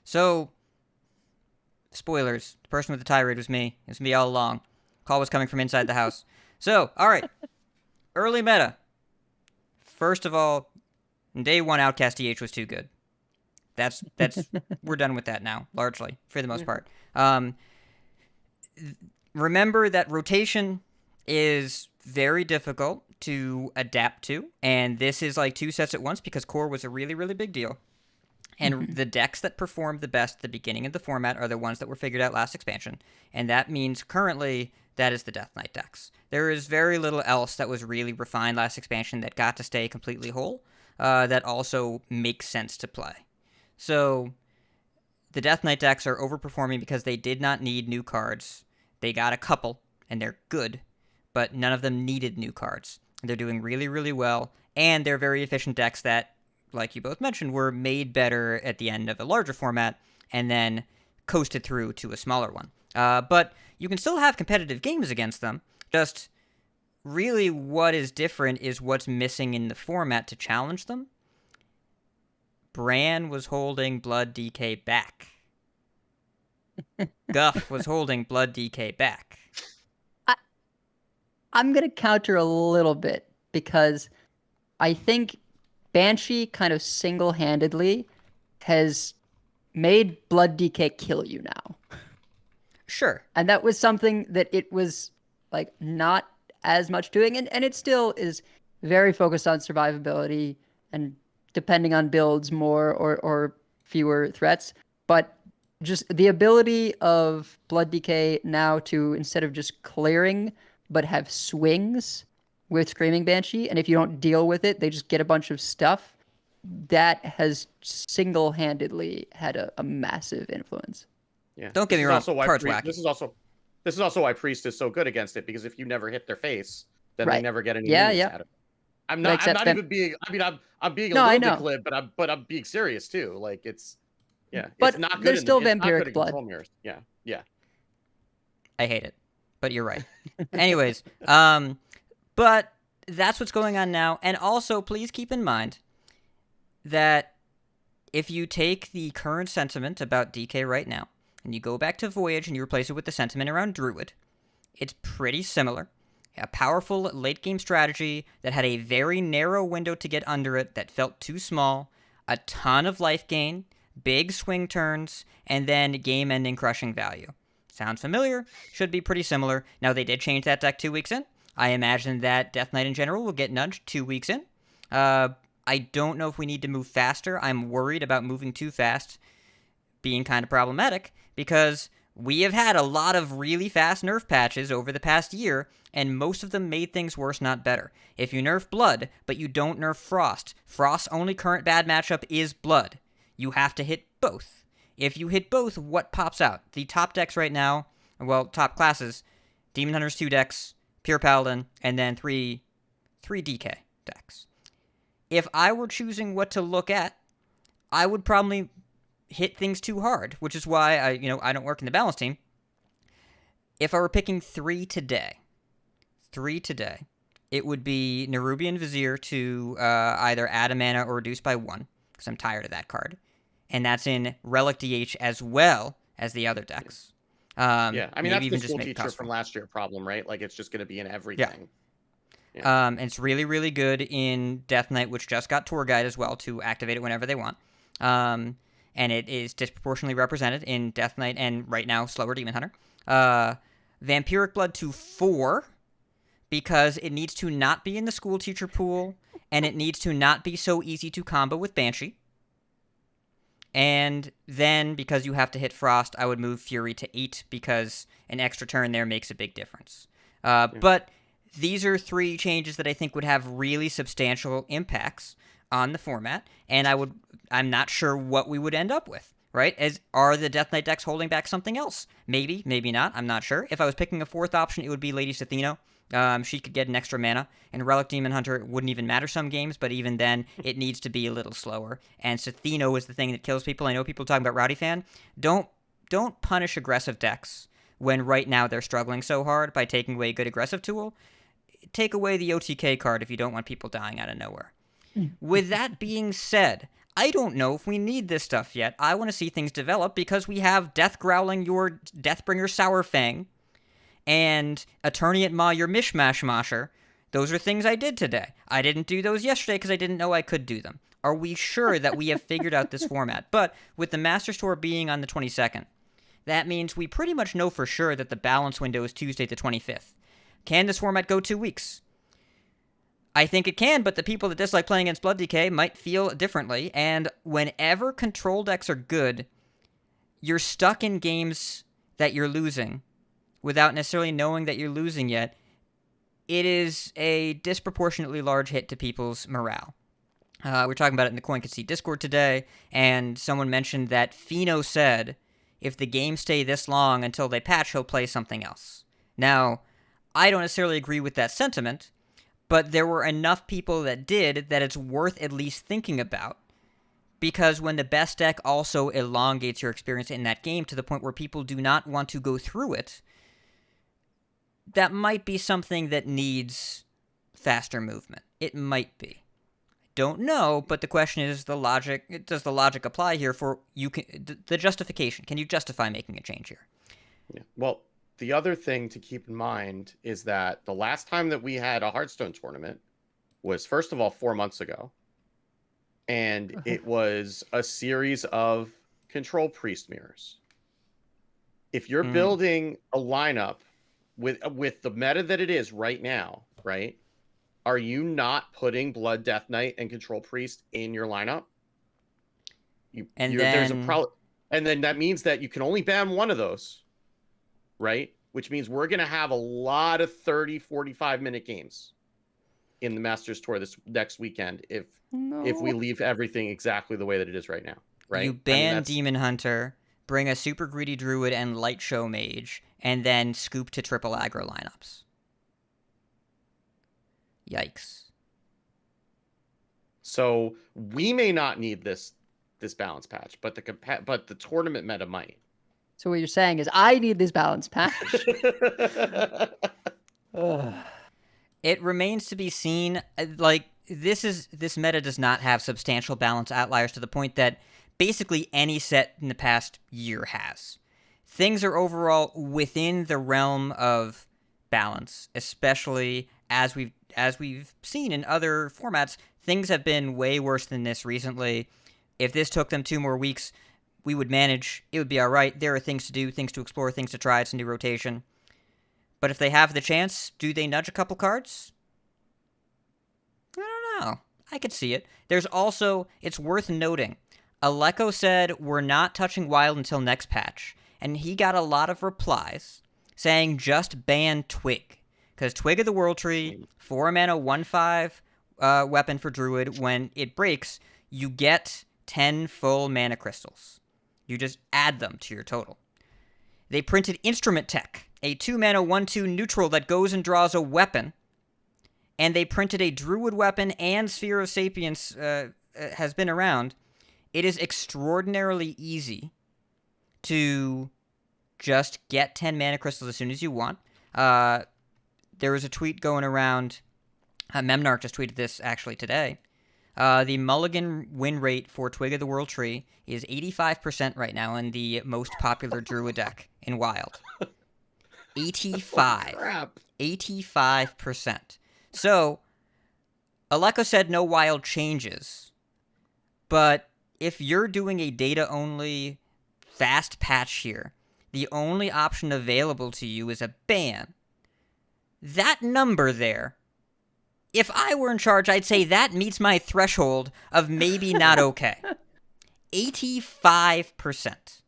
So, spoilers. The person with the tirade was me. It was me all along. Call was coming from inside the house. So, all right. Early meta. First of all, day 1 Outcast DH was too good. That's we're done with that now, largely, for the most part. Remember that rotation is very difficult to adapt to, and this is like 2 sets at once because core was a really, really big deal. And the decks that performed the best at the beginning of the format are the ones that were figured out last expansion. And that means currently that is the Death Knight decks. There is very little else that was really refined last expansion that got to stay completely whole, that also makes sense to play. So the Death Knight decks are overperforming because they did not need new cards. They got a couple, and they're good, but none of them needed new cards. They're doing really, really well, and they're very efficient decks that, like you both mentioned, were made better at the end of a larger format and then coasted through to a smaller one. But you can still have competitive games against them. Just really what is different is what's missing in the format to challenge them. Bran was holding Blood DK back. Guff was holding Blood DK back. I'm going to counter a little bit because I think Banshee kind of single-handedly has made Blood DK kill you now. Sure. And that was something that it was like not as much doing. And it still is very focused on survivability and depending on builds more or fewer threats. But just the ability of Blood DK now to, instead of just clearing, but have swings with Screaming Banshee, and if you don't deal with it, they just get a bunch of stuff. That has single-handedly had a massive influence. Yeah. Don't get This me is wrong, also why card's Priest- wacky. This is also why Priest is so good against it, because if you never hit their face, then they Right. never get any Yeah, minions yeah. out of it. I'm Like, not that's even being. I mean, I'm being a No, I little bit know. glib, but I'm being serious too. Like it's, yeah, But it's not good. there's still it's not vampiric good in blood. control mirrors. Yeah, yeah. I hate it, but you're right. Anyways, but that's what's going on now. And also, please keep in mind that if you take the current sentiment about DK right now, and you go back to Voyage and you replace it with the sentiment around Druid, it's pretty similar. A powerful late game strategy that had a very narrow window to get under it that felt too small, a ton of life gain, big swing turns, and then game ending crushing value. Sounds familiar, should be pretty similar. Now, they did change that deck 2 weeks in. I imagine that Death Knight in general will get nudged 2 weeks in. I don't know if we need to move faster. I'm worried about moving too fast being kind of problematic, because we have had a lot of really fast nerf patches over the past year, and most of them made things worse, not better. If you nerf Blood, but you don't nerf Frost, Frost's only current bad matchup is Blood. You have to hit both. If you hit both, what pops out? The top decks right now, well, top classes, Demon Hunters 2 decks, Pure Paladin, and then three DK decks. If I were choosing what to look at, I would probably hit things too hard, which is why I don't work in the balance team. If I were picking three today, it would be Nerubian Vizier to either add a mana or reduce by 1, because I'm tired of that card. And that's in Relic DH as well as the other decks. Yeah, I mean, that's even the school make it teacher custom. from last year problem, right? Like, it's just going to be in everything. And it's really, really good in Death Knight, which just got Tour Guide as well to activate it whenever they want. And it is disproportionately represented in Death Knight and right now slower Demon Hunter. Vampiric Blood to 4, because it needs to not be in the school teacher pool, and it needs to not be so easy to combo with Banshee. And then, because you have to hit Frost, I would move Fury to 8, because an extra turn there makes a big difference. But these are 3 changes that I think would have really substantial impacts on the format, and I'm not sure what we would end up with, right? Are the Death Knight decks holding back something else? Maybe, maybe not, I'm not sure. If I was picking a 4th option, it would be Lady Sathino. She could get an extra mana, and Relic Demon Hunter wouldn't even matter some games, but even then, it needs to be a little slower. And Sathino is the thing that kills people. I know people talking about Rowdy Fan. Don't punish aggressive decks when right now they're struggling so hard by taking away a good aggressive tool. Take away the OTK card if you don't want people dying out of nowhere. With that being said, I don't know if we need this stuff yet. I want to see things develop, because we have Death Growling your Deathbringer Sourfang, and Eterniate Maw your Mishmash Mosher. Those are things I did today. I didn't do those yesterday because I didn't know I could do them. Are we sure that we have figured out this format? But with the Masters Tour being on the 22nd, that means we pretty much know for sure that the balance window is Tuesday the 25th. Can this format go 2 weeks? I think it can, but the people that dislike playing against Blood DK might feel differently, and whenever control decks are good, you're stuck in games that you're losing without necessarily knowing that you're losing yet. It is a disproportionately large hit to people's morale. We're talking about it in the Coin Conceit Discord today, and someone mentioned that Fino said, if the games stay this long until they patch, he'll play something else. Now, I don't necessarily agree with that sentiment, but there were enough people that did that it's worth at least thinking about. Because when the best deck also elongates your experience in that game to the point where people do not want to go through it, that might be something that needs faster movement. It might be. Don't know, but the question is does the logic apply here for the justification? Can you justify making a change here? Yeah. Well, the other thing to keep in mind is that the last time that we had a Hearthstone tournament was, first of all, 4 months ago. And it was a series of control priest mirrors. If you're building a lineup with the meta that it is right now, right? Are you not putting Blood Death Knight and Control Priest in your lineup? There's a problem. And then that means that you can only ban one of those, right? Which means we're going to have a lot of 30, 45-minute games. in the Masters Tour this next weekend if we No. leave everything exactly the way that it is right now, right? You I mean, ban that's Demon Hunter, bring a super greedy Druid and Light Show Mage, and then scoop to triple aggro lineups. Yikes. so we may not need this balance patch, but the tournament meta might. So what you're saying is I need this balance patch. Ugh. It remains to be seen. Like, this meta does not have substantial balance outliers to the point that basically any set in the past year has. Things are overall within the realm of balance, especially as we've seen in other formats. Things have been way worse than this recently. If this took them 2 more weeks, we would manage. It would be all right. There are things to do, things to explore, things to try. It's a new rotation. But if they have the chance, do they nudge a couple cards? I don't know. I could see it. There's also, it's worth noting, Aleko said we're not touching Wild until next patch. And he got a lot of replies saying just ban Twig. Because Twig of the World Tree, 4 mana, 1/5 weapon for Druid. When it breaks, you get 10 full mana crystals. You just add them to your total. They printed Instrument Tech, a 2 mana 1/2 neutral that goes and draws a weapon. And they printed a Druid weapon, and Sphere of Sapience has been around. It is extraordinarily easy to just get 10 mana crystals as soon as you want. There was a tweet going around. Memnarch just tweeted this actually today. The mulligan win rate for Twig of the World Tree is 85% right now in the most popular Druid deck in Wild. 85. Crap. 85%. So, Aleko said no Wild changes. But if you're doing a data-only fast patch here, the only option available to you is a ban. That number there, if I were in charge, I'd say that meets my threshold of maybe not okay. 85%.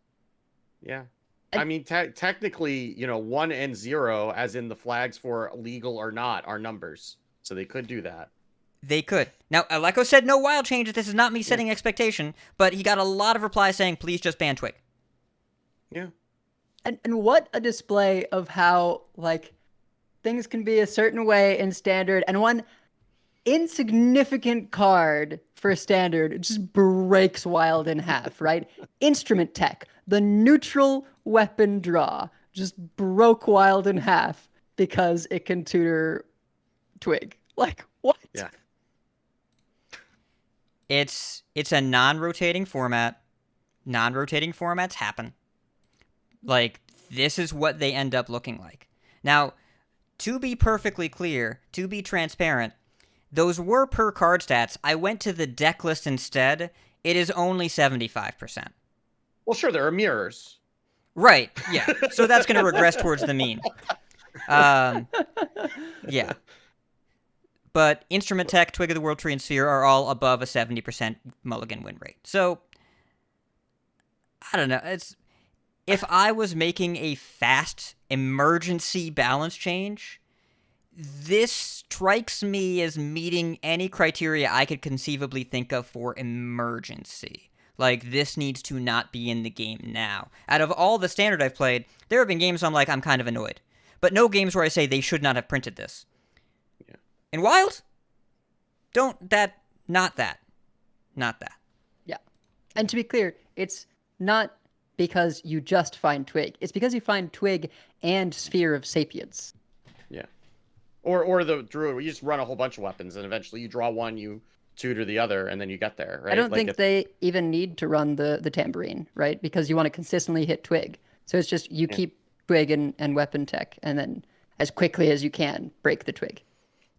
Yeah. I mean, technically, 1 and 0, as in the flags for legal or not, are numbers. So they could do that. They could. Now, Aleko said no Wild changes. This is not me setting expectation, but he got a lot of replies saying, please just ban Twig. Yeah. And what a display of how, like, things can be a certain way in Standard, and one insignificant card for Standard just breaks Wild in half, right? Instrument Tech, the neutral weapon draw, just broke Wild in half because it can tutor Twig. Like, what? Yeah. It's a non-rotating format. Non-rotating formats happen. Like, this is what they end up looking like. Now, to be perfectly clear, to be transparent, those were per card stats. I went to the deck list instead. It is only 75%. Well, sure, there are mirrors. Right, yeah. So that's going to regress towards the mean. Yeah. But Instrument Tech, Twig of the World Tree, and Sphere are all above a 70% mulligan win rate. So, I don't know. If I was making a fast emergency balance change, this strikes me as meeting any criteria I could conceivably think of for emergency. Like, this needs to not be in the game now. Out of all the Standard I've played, there have been games I'm like, I'm kind of annoyed. But no games where I say they should not have printed this. Yeah. In Wild, not that. Yeah. And to be clear, it's not because you just find Twig. It's because you find Twig and Sphere of Sapience. Yeah. Or the Druid, where you just run a whole bunch of weapons, and eventually you draw one, you tutor the other, and then you get there, right? I don't think they even need to run the Tambourine, right? Because you want to consistently hit Twig. So it's just you keep Twig and weapon tech, and then as quickly as you can, break the Twig.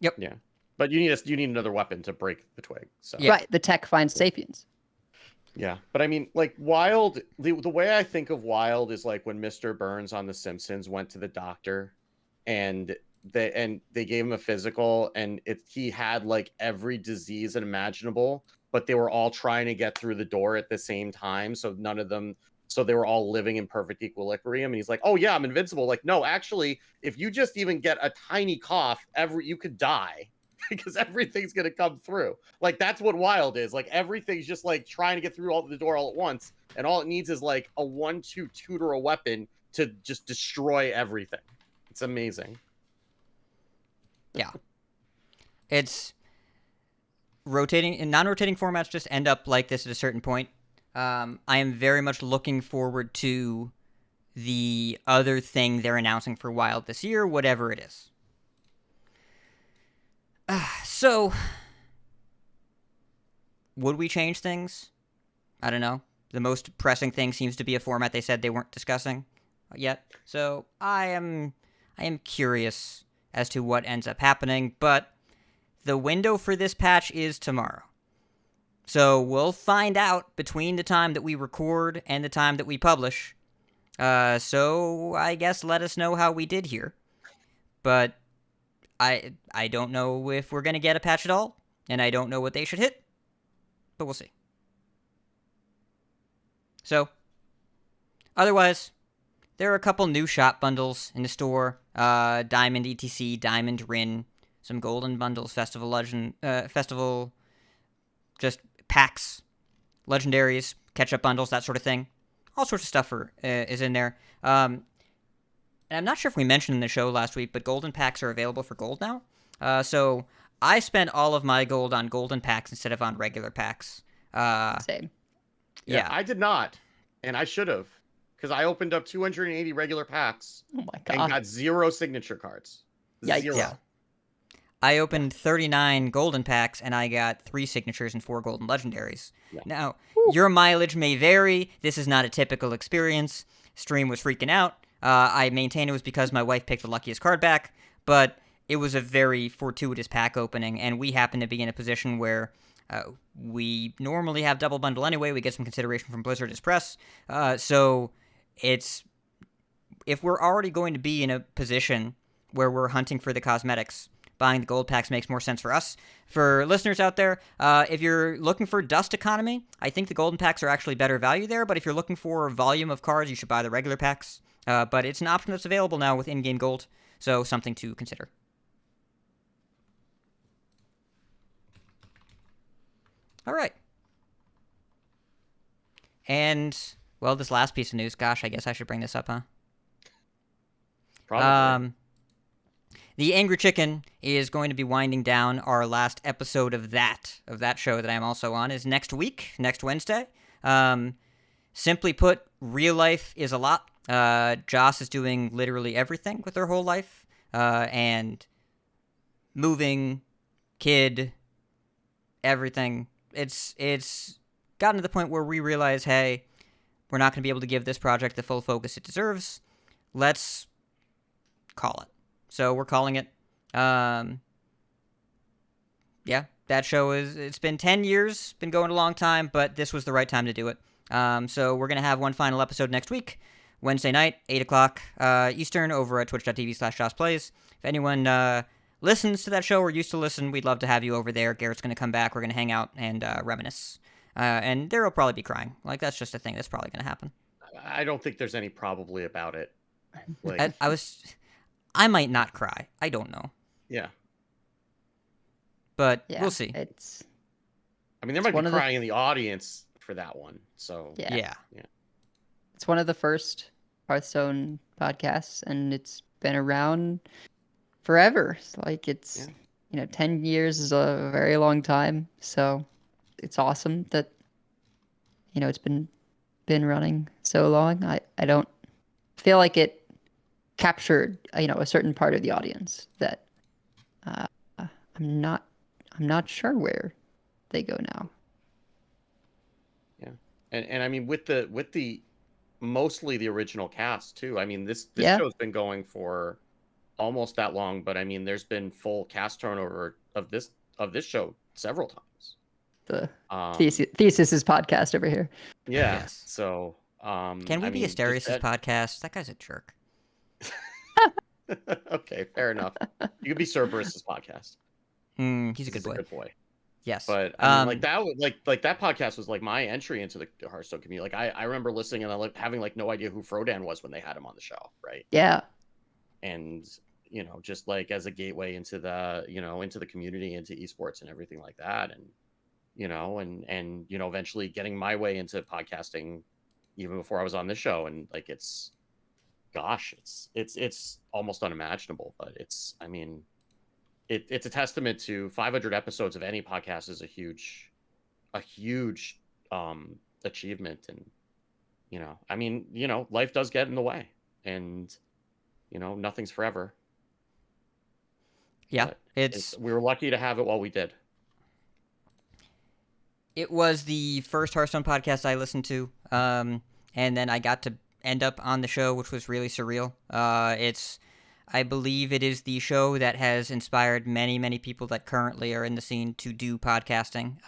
Yep. Yeah. But you need another weapon to break the Twig. So. Yeah. Right, the tech finds Sapience. Yeah, but I mean, like, Wild, the way I think of Wild is like when Mr. Burns on The Simpsons went to the doctor, and they gave him a physical, and he had like every disease imaginable, but they were all trying to get through the door at the same time, so they were all living in perfect equilibrium. And he's like, "Oh yeah, I'm invincible." Like, no, actually, if you just even get a tiny cough, you could die. because everything's gonna come through. Like that's what Wild is. Like everything's just like trying to get through all the door all at once, and all it needs is like a 1/2 tutor a weapon to just destroy everything. It's amazing. Yeah. It's rotating and non-rotating formats just end up like this at a certain point. I am very much looking forward to the other thing they're announcing for Wild this year, whatever it is. So, would we change things? I don't know. The most pressing thing seems to be a format they said they weren't discussing yet. So, I am curious as to what ends up happening, but the window for this patch is tomorrow. So we'll find out between the time that we record and the time that we publish. So I guess let us know how we did here. But I don't know if we're going to get a patch at all, and I don't know what they should hit, but we'll see. So, otherwise, there are a couple new shop bundles in the store. Diamond ETC, Diamond Rin, some golden bundles, Festival Legend, Festival, just packs, legendaries, catch-up bundles, that sort of thing. All sorts of stuff is in there. And I'm not sure if we mentioned in the show last week, but golden packs are available for gold now. So I spent all of my gold on golden packs instead of on regular packs. Same. Yeah, I did not, and I should have, because I opened up 280 regular packs Oh my and god. got 0 signature cards. Yikes. 0. Yeah. I opened 39 golden packs, and I got 3 signatures and 4 golden legendaries. Yeah. Now, your mileage may vary. This is not a typical experience. Stream was freaking out. I maintain it was because my wife picked the luckiest card back, but it was a very fortuitous pack opening, and we happen to be in a position where we normally have double bundle anyway. We get some consideration from Blizzard as press. So it's... If we're already going to be in a position where we're hunting for the cosmetics, buying the gold packs makes more sense for us. For listeners out there, if you're looking for dust economy, I think the golden packs are actually better value there, but if you're looking for volume of cards, you should buy the regular packs. But it's an option that's available now with in-game gold, so something to consider. All right. And, well, this last piece of news, gosh, I guess I should bring this up, huh? Probably. The Angry Chicken is going to be winding down. Our last episode of that show that I'm also on is next week, next Wednesday. Simply put, real life is a lot. Joss is doing literally everything with her whole life. And moving, kid, everything. It's gotten to the point where we realize, hey, we're not going to be able to give this project the full focus it deserves. Let's call it. So we're calling it. Yeah, that show it's been 10 years, been going a long time, but this was the right time to do it. So we're going to have one final episode next week, Wednesday night, 8 o'clock Eastern, over at twitch.tv/JossPlays. If anyone listens to that show or used to listen, we'd love to have you over there. Garrett's going to come back. We're going to hang out and reminisce. And there will probably be crying. Like, that's just a thing that's probably going to happen. I don't think there's any probably about it. Like, I might not cry. I don't know. yeah. But Yeah, we'll see. I mean, there might one be of the- crying in the audience for that one. So Yeah. Yeah. It's one of the first Hearthstone podcasts, and it's been around forever. It's like it's, 10 years is a very long time. So it's awesome that, it's been running so long. I don't feel like it captured, a certain part of the audience that I'm not sure where they go now. Yeah, and I mean with the mostly the original cast too. I mean this Yeah. show's been going for almost that long, but I mean there's been full cast turnover of this show several times. The Thesis' podcast over here. Yeah. Yes. So Can we I be mean, Asterius' podcast? That guy's a jerk. Okay, fair enough. You could be Cerberus's podcast. He's a good boy. Good boy. Yes. But I mean, like that, like that podcast was like my entry into the Hearthstone community. Like I remember listening and having like no idea who Frodan was when they had him on the show, right? Yeah. And you know, just like as a gateway into the, you know, into the community, into esports and everything like that. And, you know, and, you know, eventually getting my way into podcasting even before I was on this show. And like, it's, gosh, it's almost unimaginable, but it's, I mean, it's a testament to 500 episodes of any podcast is a huge achievement. And, you know, I mean, you know, life does get in the way, and, you know, nothing's forever. Yeah, But we were lucky to have it while we did. It was the first Hearthstone podcast I listened to, and then I got to end up on the show, which was really surreal. I believe it is the show that has inspired many, many people that currently are in the scene to do podcasting.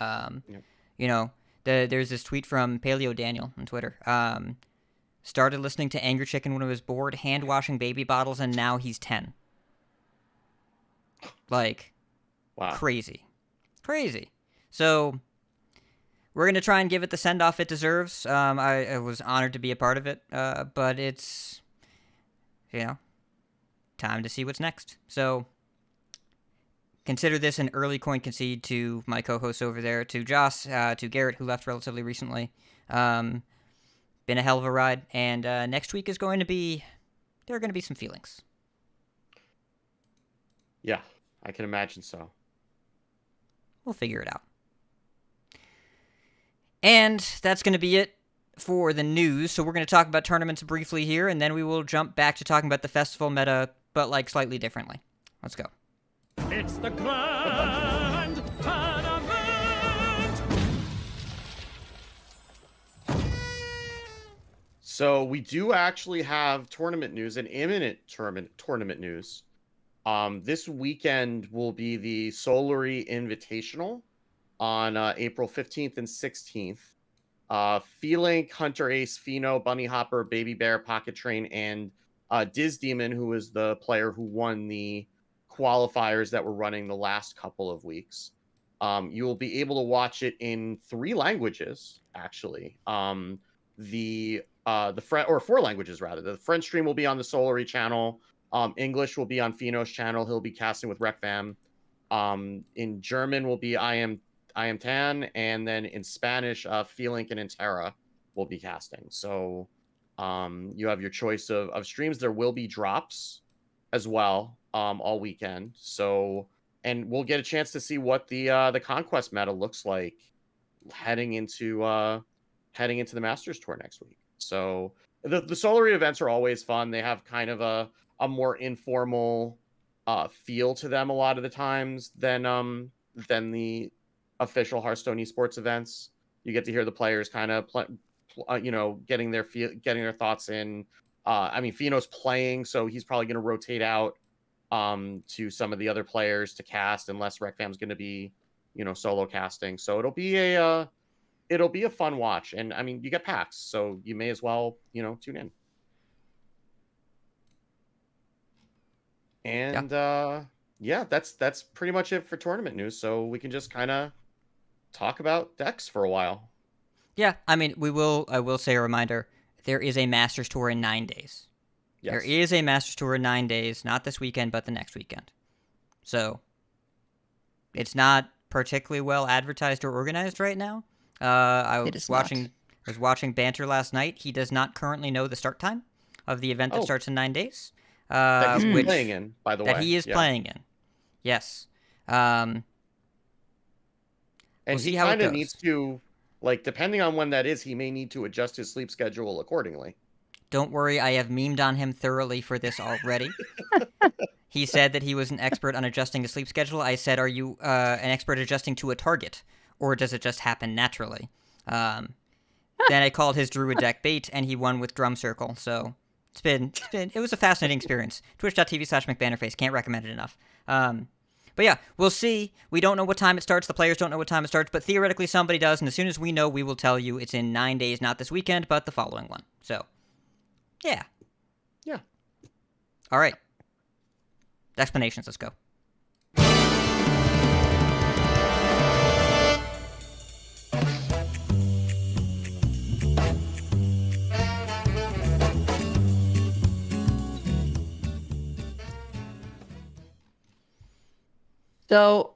Yep. You know, there's this tweet from Paleo Daniel on Twitter. Started listening to Angry Chicken when I was bored, hand washing baby bottles, and now he's 10. Like, Wow. crazy. So we're going to try and give it the send-off it deserves. I was honored to be a part of it, but it's, you know, time to see what's next. So consider this an early coin concede to my co-hosts over there, to Joss, to Garrett, who left relatively recently. Been a hell of a ride, and next week is going to be, there are going to be some feelings. Yeah, I can imagine so. We'll figure it out. And that's going to be it for the news. So we're going to talk about tournaments briefly here, and then we will jump back to talking about the festival meta, but like slightly differently. Let's go. It's the Grand Tournament! So we do actually have tournament news and imminent tournament news. This weekend will be the Solary Invitational on April 15th and 16th. Feelink, Hunter Ace, Fino, Bunny Hopper, Baby Bear, Pocket Train, and Diz Demon, who was the player who won the qualifiers that were running the last couple of weeks. You will be able to watch it in 3 languages, actually. The 4 languages rather. The French stream will be on the Solary channel. English will be on Fino's channel. He'll be casting with Rekfam. In German will be I am Tan, and then in Spanish, Feelink and Intera will be casting. So you have your choice of streams. There will be drops as well all weekend. So, and we'll get a chance to see what the Conquest meta looks like heading into the Masters Tour next week. So the Solary events are always fun. They have kind of a more informal feel to them a lot of the times than the official Hearthstone esports events. You get to hear the players kind of getting their thoughts in. I mean, Fino's playing, so he's probably going to rotate out to some of the other players to cast, unless Rekfam's going to be, solo casting. So it'll be a fun watch. And I mean, you get packs, so you may as well, tune in. And that's pretty much it for tournament news. So we can just kind of talk about decks for a while. Yeah, I mean, I will say a reminder, there is a Masters Tour in 9 days. Yes. There is a Masters Tour in 9 days, not this weekend, but the next weekend. So it's not particularly well advertised or organized right now. I was watching Banter last night. He does not currently know the start time of the event that starts in 9 days. That he's playing in, by the way. That he is playing in. Yes. And we'll he kind of needs to, depending on when that is, he may need to adjust his sleep schedule accordingly. Don't worry, I have memed on him thoroughly for this already. He said that he was an expert on adjusting his sleep schedule. I said, are you an expert adjusting to a target, or does it just happen naturally? Then I called his Druid deck bait, and he won with Drum Circle, so it was a fascinating experience. Twitch.tv/McBannerface, can't recommend it enough. But yeah, we'll see. We don't know what time it starts. The players don't know what time it starts, but theoretically somebody does, and as soon as we know, we will tell you. It's in 9 days, not this weekend, but the following one. So, yeah. Yeah. All right. Explanations, let's go. So,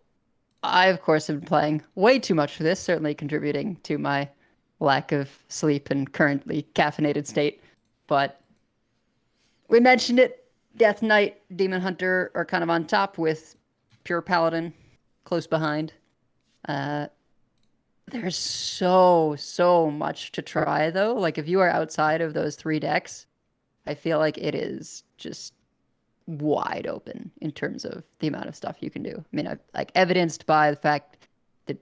I, of course, have been playing way too much for this, certainly contributing to my lack of sleep and currently caffeinated state. But we mentioned it. Death Knight, Demon Hunter are kind of on top with Pure Paladin close behind. There's so much to try, though. Like, if you are outside of those 3 decks, I feel like it is just wide open in terms of the amount of stuff you can do. I mean, like evidenced by the fact that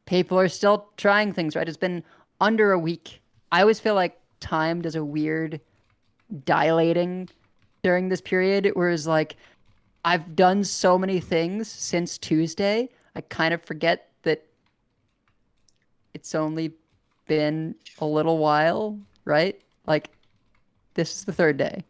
people are still trying things, right? It's been under a week. I always feel like time does a weird dilating during this period, whereas like I've done so many things since Tuesday, I kind of forget that it's only been a little while, right? Like this is the 3rd day.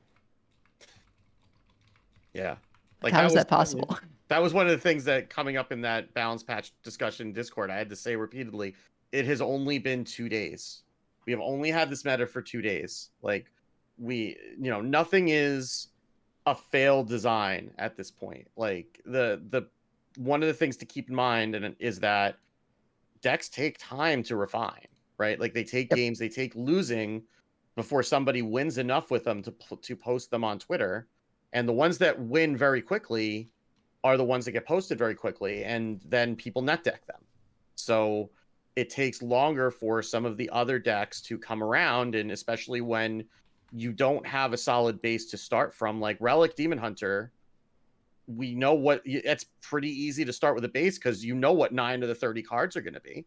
Yeah. How is that possible? That was one of the things that coming up in that balance patch discussion Discord, I had to say repeatedly, it has only been 2 days. We have only had this meta for 2 days. Like nothing is a failed design at this point. Like the one of the things to keep in mind is that decks take time to refine, right? Like they take games, they take losing before somebody wins enough with them to post them on Twitter. And the ones that win very quickly are the ones that get posted very quickly, and then people net deck them. So it takes longer for some of the other decks to come around, and especially when you don't have a solid base to start from, like Relic Demon Hunter, we know it's pretty easy to start with a base because you know what 9 of the 30 cards are going to be.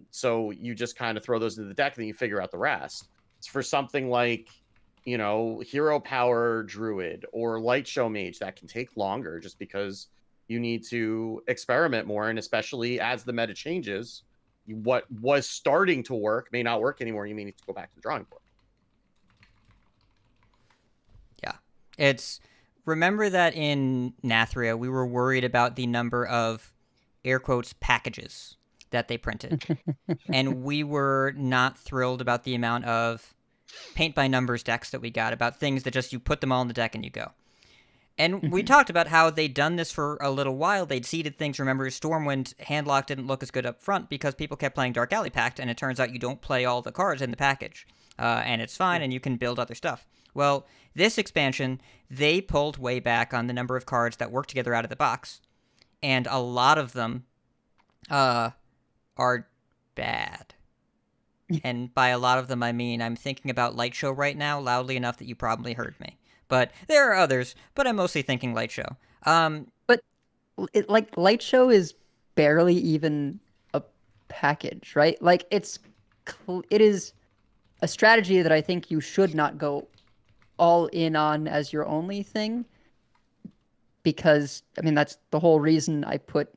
So you just kind of throw those into the deck and then you figure out the rest. It's for something like Hero Power Druid or Light Show Mage that can take longer just because you need to experiment more. And especially as the meta changes, what was starting to work may not work anymore. You may need to go back to the drawing board. Yeah. Remember that in Nathria, we were worried about the number of air quotes packages that they printed. And we were not thrilled about the amount of paint by numbers decks that we got, about things that just you put them all in the deck and you go. And we talked about how they'd done this for a little while. They'd seeded things. Remember, Stormwind Handlock didn't look as good up front because people kept playing Dark Alley Pact, and it turns out you don't play all the cards in the package. And it's fine, and you can build other stuff. Well, this expansion, they pulled way back on the number of cards that work together out of the box, and a lot of them are bad. And by a lot of them, I mean I'm thinking about Light Show right now, loudly enough that you probably heard me. But there are others, but I'm mostly thinking Light Show. But Light Show is barely even a package, right? Like it is a strategy that I think you should not go all in on as your only thing, because I mean that's the whole reason I put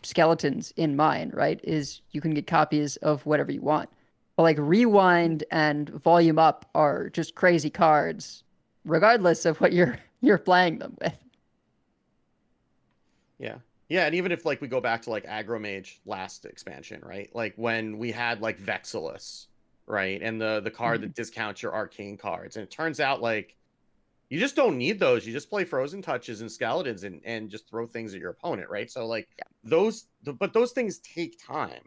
skeletons in mine, right? Is you can get copies of whatever you want. But like Rewind and Volume Up are just crazy cards, regardless of what you're playing them with. Yeah. Yeah, and even if like we go back to like Aggro Mage last expansion, right? Like when we had like Vexillus, right? And the card that discounts your arcane cards. And it turns out like you just don't need those. You just play Frozen Touches and Skeletons and just throw things at your opponent, right? So like but those things take time.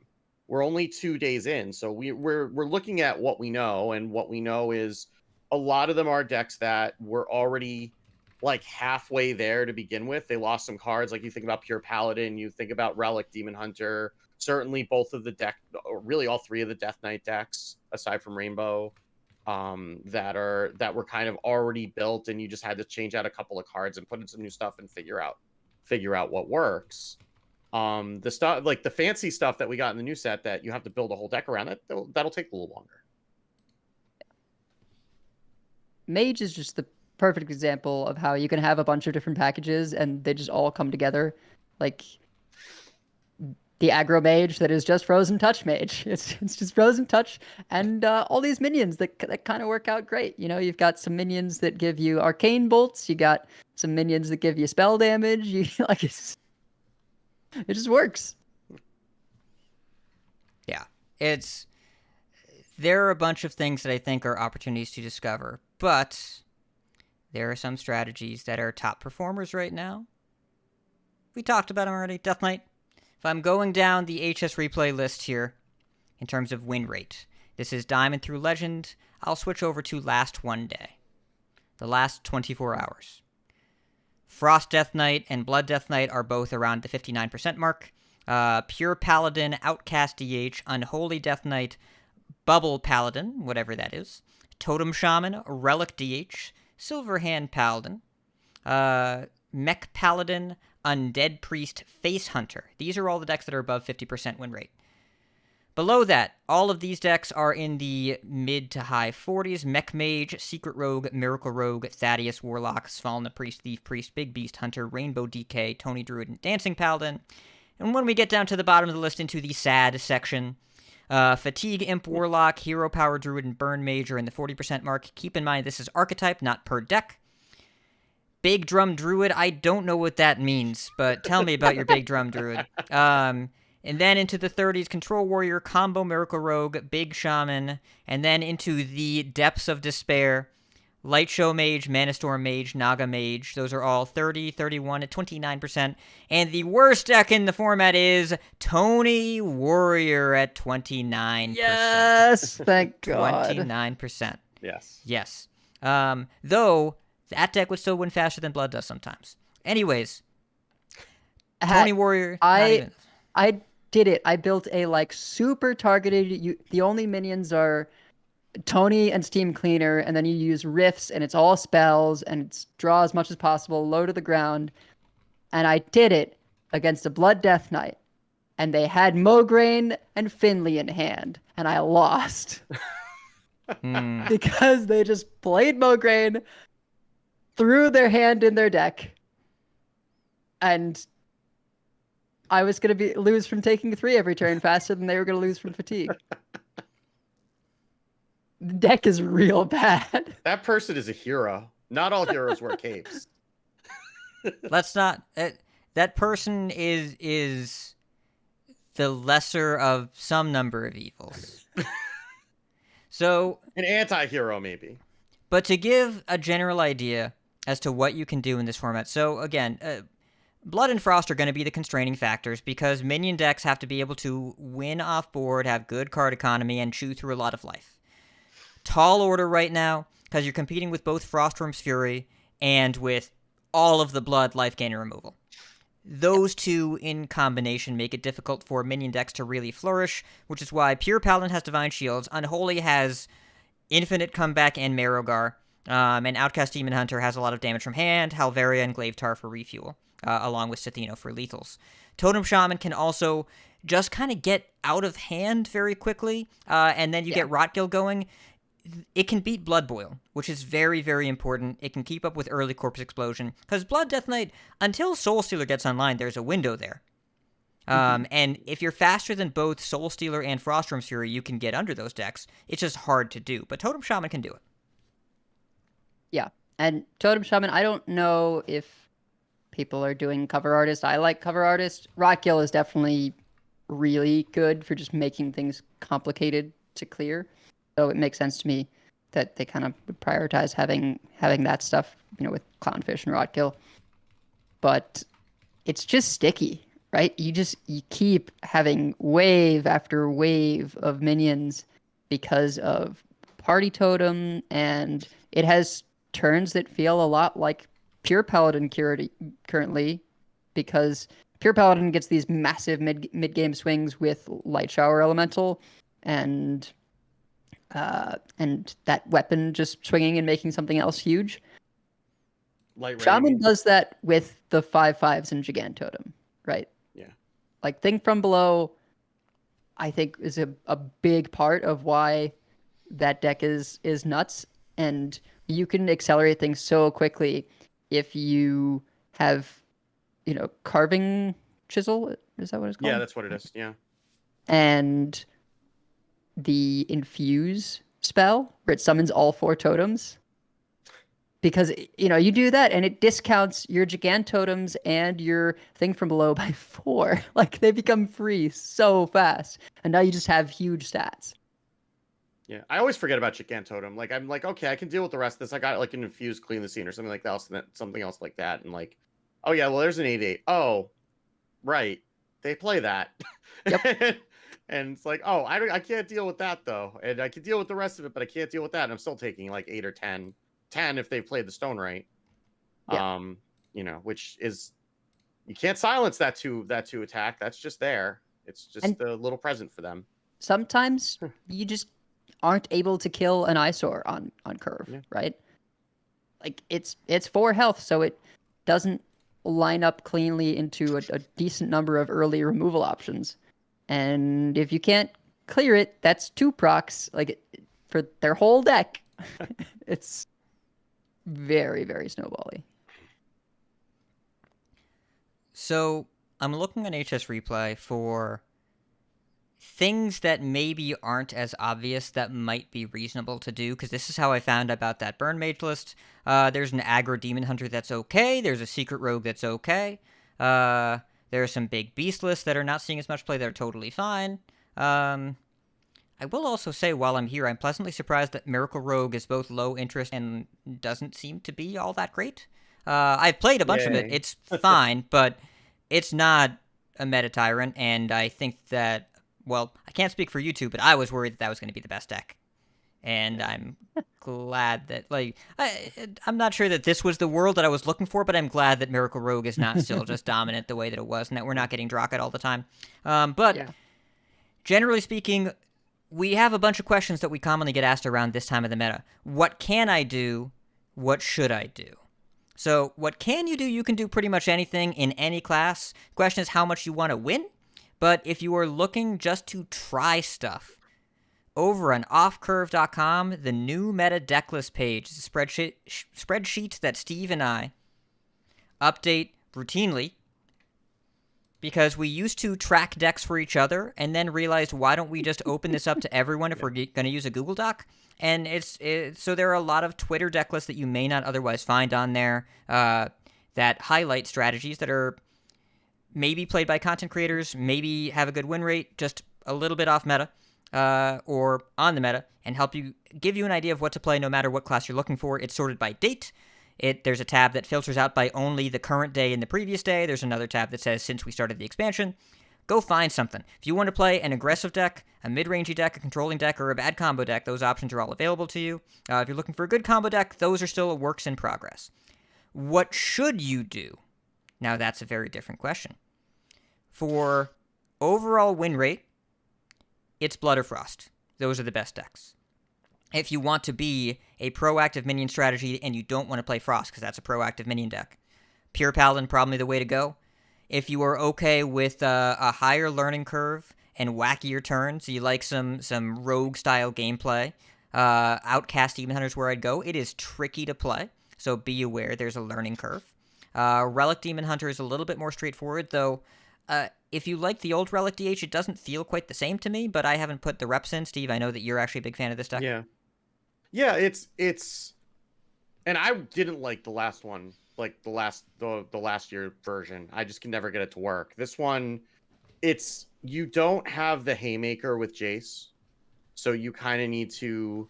We're only 2 days in, so we're looking at what we know, and what we know is a lot of them are decks that were already like halfway there to begin with. They lost some cards, like you think about Pure Paladin, you think about Relic Demon Hunter, certainly both of the deck, really all 3 of the Death Knight decks aside from Rainbow, that were kind of already built, and you just had to change out a couple of cards and put in some new stuff and figure out what works. The stuff like the fancy stuff that we got in the new set that you have to build a whole deck around, that'll take a little longer. Mage is just the perfect example of how you can have a bunch of different packages and they just all come together. Like the Aggro Mage that is just Frozen Touch Mage. It's just Frozen Touch and all these minions that kind of work out great. You know, you've got some minions that give you Arcane Bolts. You got some minions that give you spell damage. It just works. Yeah, there are a bunch of things that I think are opportunities to discover, but there are some strategies that are top performers right now, we talked about him already. Death Knight. If I'm going down the HS replay list here, in terms of win rate, this is Diamond through Legend. I'll switch over to last one day. The last 24 hours. Frost Death Knight and Blood Death Knight are both around the 59% mark. Pure Paladin, Outcast DH, Unholy Death Knight, Bubble Paladin, whatever that is, Totem Shaman, Relic DH, Silverhand Paladin, Mech Paladin, Undead Priest, Face Hunter. These are all the decks that are above 50% win rate. Below that, all of these decks are in the mid to high 40s. Mech Mage, Secret Rogue, Miracle Rogue, Thaddeus Warlock, Svalna Priest, Thief Priest, Big Beast Hunter, Rainbow DK, Tony Druid, and Dancing Paladin. And when we get down to the bottom of the list into the sad section, Fatigue Imp Warlock, Hero Power Druid, and Burn Mage are in the 40% mark. Keep in mind this is archetype, not per deck. Big Drum Druid, I don't know what that means, but tell me about your Big Drum Druid. And then into the 30s, Control Warrior, Combo Miracle Rogue, Big Shaman, and then into the depths of despair, Light Show Mage, Mana Storm Mage, Naga Mage. Those are all 30, 31, and 29%. And the worst deck in the format is Tony Warrior at 29%. Yes, thank God. 29%. Yes. Yes. Though, that deck would still win faster than Blood does sometimes. Anyways, Tony Warrior, I did it. I built a super targeted. The only minions are Tony and Steam Cleaner, and then you use Rifts, and it's all spells, and it's draw as much as possible, low to the ground. And I did it against a Blood Death Knight, and they had Mograine and Finley in hand, and I lost because they just played Mograine, threw their hand in their deck, and I was going to lose from taking 3 every turn faster than they were going to lose from fatigue. The deck is real bad. That person is a hero. Not all heroes wear capes. Let's not. That person is the lesser of some number of evils. So an anti-hero, maybe. But to give a general idea as to what you can do in this format. So again, Blood and Frost are going to be the constraining factors because minion decks have to be able to win off board, have good card economy, and chew through a lot of life. Tall order right now, because you're competing with both Frostworm's Fury and with all of the Blood life gain and removal. Those two in combination make it difficult for minion decks to really flourish, which is why Pure Paladin has Divine Shields, Unholy has Infinite Comeback and Marrowgar, and Outcast Demon Hunter has a lot of damage from hand, Halveria and Glavetar for refuel, along with Sithino for lethals. Totem Shaman can also just kind of get out of hand very quickly, and then you get Rotgill going. It can beat Blood Boil, which is very, very important. It can keep up with early Corpse Explosion. Because Blood Death Knight, until Soul Stealer gets online, there's a window there. And if you're faster than both Soul Stealer and Frostworm's Fury, you can get under those decks. It's just hard to do. But Totem Shaman can do it. Yeah. And Totem Shaman, I don't know if people are doing cover artist. I like cover artist. Rotgill is definitely really good for just making things complicated to clear. So it makes sense to me that they kind of would prioritize having that stuff, with Clownfish and Rotgill. But it's just sticky, right? You keep having wave after wave of minions because of Party Totem, and it has turns that feel a lot like Pure Paladin currently, because Pure Paladin gets these massive mid-game swings with Light Shower Elemental, and that weapon just swinging and making something else huge. Shaman does that with the 5/5s and Gigantotem, right? Yeah. Like Thing from Below, I think is a big part of why that deck is nuts, and you can accelerate things so quickly if you have, Carving Chisel. Is that what it's called? Yeah, that's what it is. Yeah. And the Infuse spell, where it summons all 4 totems. Because, you do that, and it discounts your Gigantotems and your Thing from Below by 4. Like, they become free so fast. And now you just have huge stats. Yeah, I always forget about Gigantotem. Like, I'm like, okay, I can deal with the rest of this. I got an Infuse Clean the Scene or something like that, something else like that. And oh yeah, well, there's an 8/8. Oh, right, they play that. Yep. And it's like, oh, I can't deal with that though, and I can deal with the rest of it, but I can't deal with that. And I'm still taking like 8 or 10 if they've played the stone right. Yeah. Which is, you can't silence that two attack. That's just there. It's just And a little present for them. sometimes you just aren't able to kill an eyesore on curve, Yeah. right? Like it's 4 health, so it doesn't line up cleanly into a decent number of early removal options. And if you can't clear it, that's 2 procs for their whole deck. It's very, very snowbally. So I'm looking on HS Replay for things that maybe aren't as obvious that might be reasonable to do, because this is how I found about that Burn Mage list. There's an aggro Demon Hunter that's okay. There's a Secret Rogue that's okay. There are some big beast lists that are not seeing as much play that are totally fine. I will also say, while I'm here, I'm pleasantly surprised that Miracle Rogue is both low interest and doesn't seem to be all that great. I've played a bunch of it. Yay. It's fine, but it's not a meta tyrant, and I think that, well, I can't speak for you two, but I was worried that was going to be the best deck. And I'm glad that, I'm not sure that this was the world that I was looking for, but I'm glad that Miracle Rogue is not still just dominant the way that it was, and that we're not getting Drawcut all the time. But Yeah. generally speaking, we have a bunch of questions that we commonly get asked around this time of the meta. What can I do? What should I do? So what can you do? You can do pretty much anything in any class. The question is how much you want to win. But if you are looking just to try stuff, over on offcurve.com, the new meta decklist page is a spreadsheet that Steve and I update routinely, because we used to track decks for each other and then realized, why don't we just open this up to everyone if we're going to use a Google Doc? And so there are a lot of Twitter deck lists that you may not otherwise find on there that highlight strategies that are maybe played by content creators, maybe have a good win rate, just a little bit off meta or on the meta, and give you an idea of what to play no matter what class you're looking for. It's sorted by date. There's a tab that filters out by only the current day and the previous day. There's another tab that says since we started the expansion. Go find something. If you want to play an aggressive deck, a mid-rangey deck, a controlling deck, or a bad combo deck, those options are all available to you. If you're looking for a good combo deck, those are still works in progress. What should you do? Now that's a very different question. For overall win rate, it's Blood or Frost. Those are the best decks. If you want to be a proactive minion strategy and you don't want to play Frost, because that's a proactive minion deck, Pure Paladin probably the way to go. If you are okay with a higher learning curve and wackier turns, you like some rogue-style gameplay, Outcast Demon Hunter is where I'd go. It is tricky to play, so be aware there's a learning curve. Relic Demon Hunter is a little bit more straightforward, though. If you like the old Relic DH, it doesn't feel quite the same to me, but I haven't put the reps in. Steve, I know that you're actually a big fan of this deck. Yeah, it's, and I didn't like the last one, like the last year version. I just can never get it to work. This one, you don't have the Haymaker with Jace, so you kind of need to.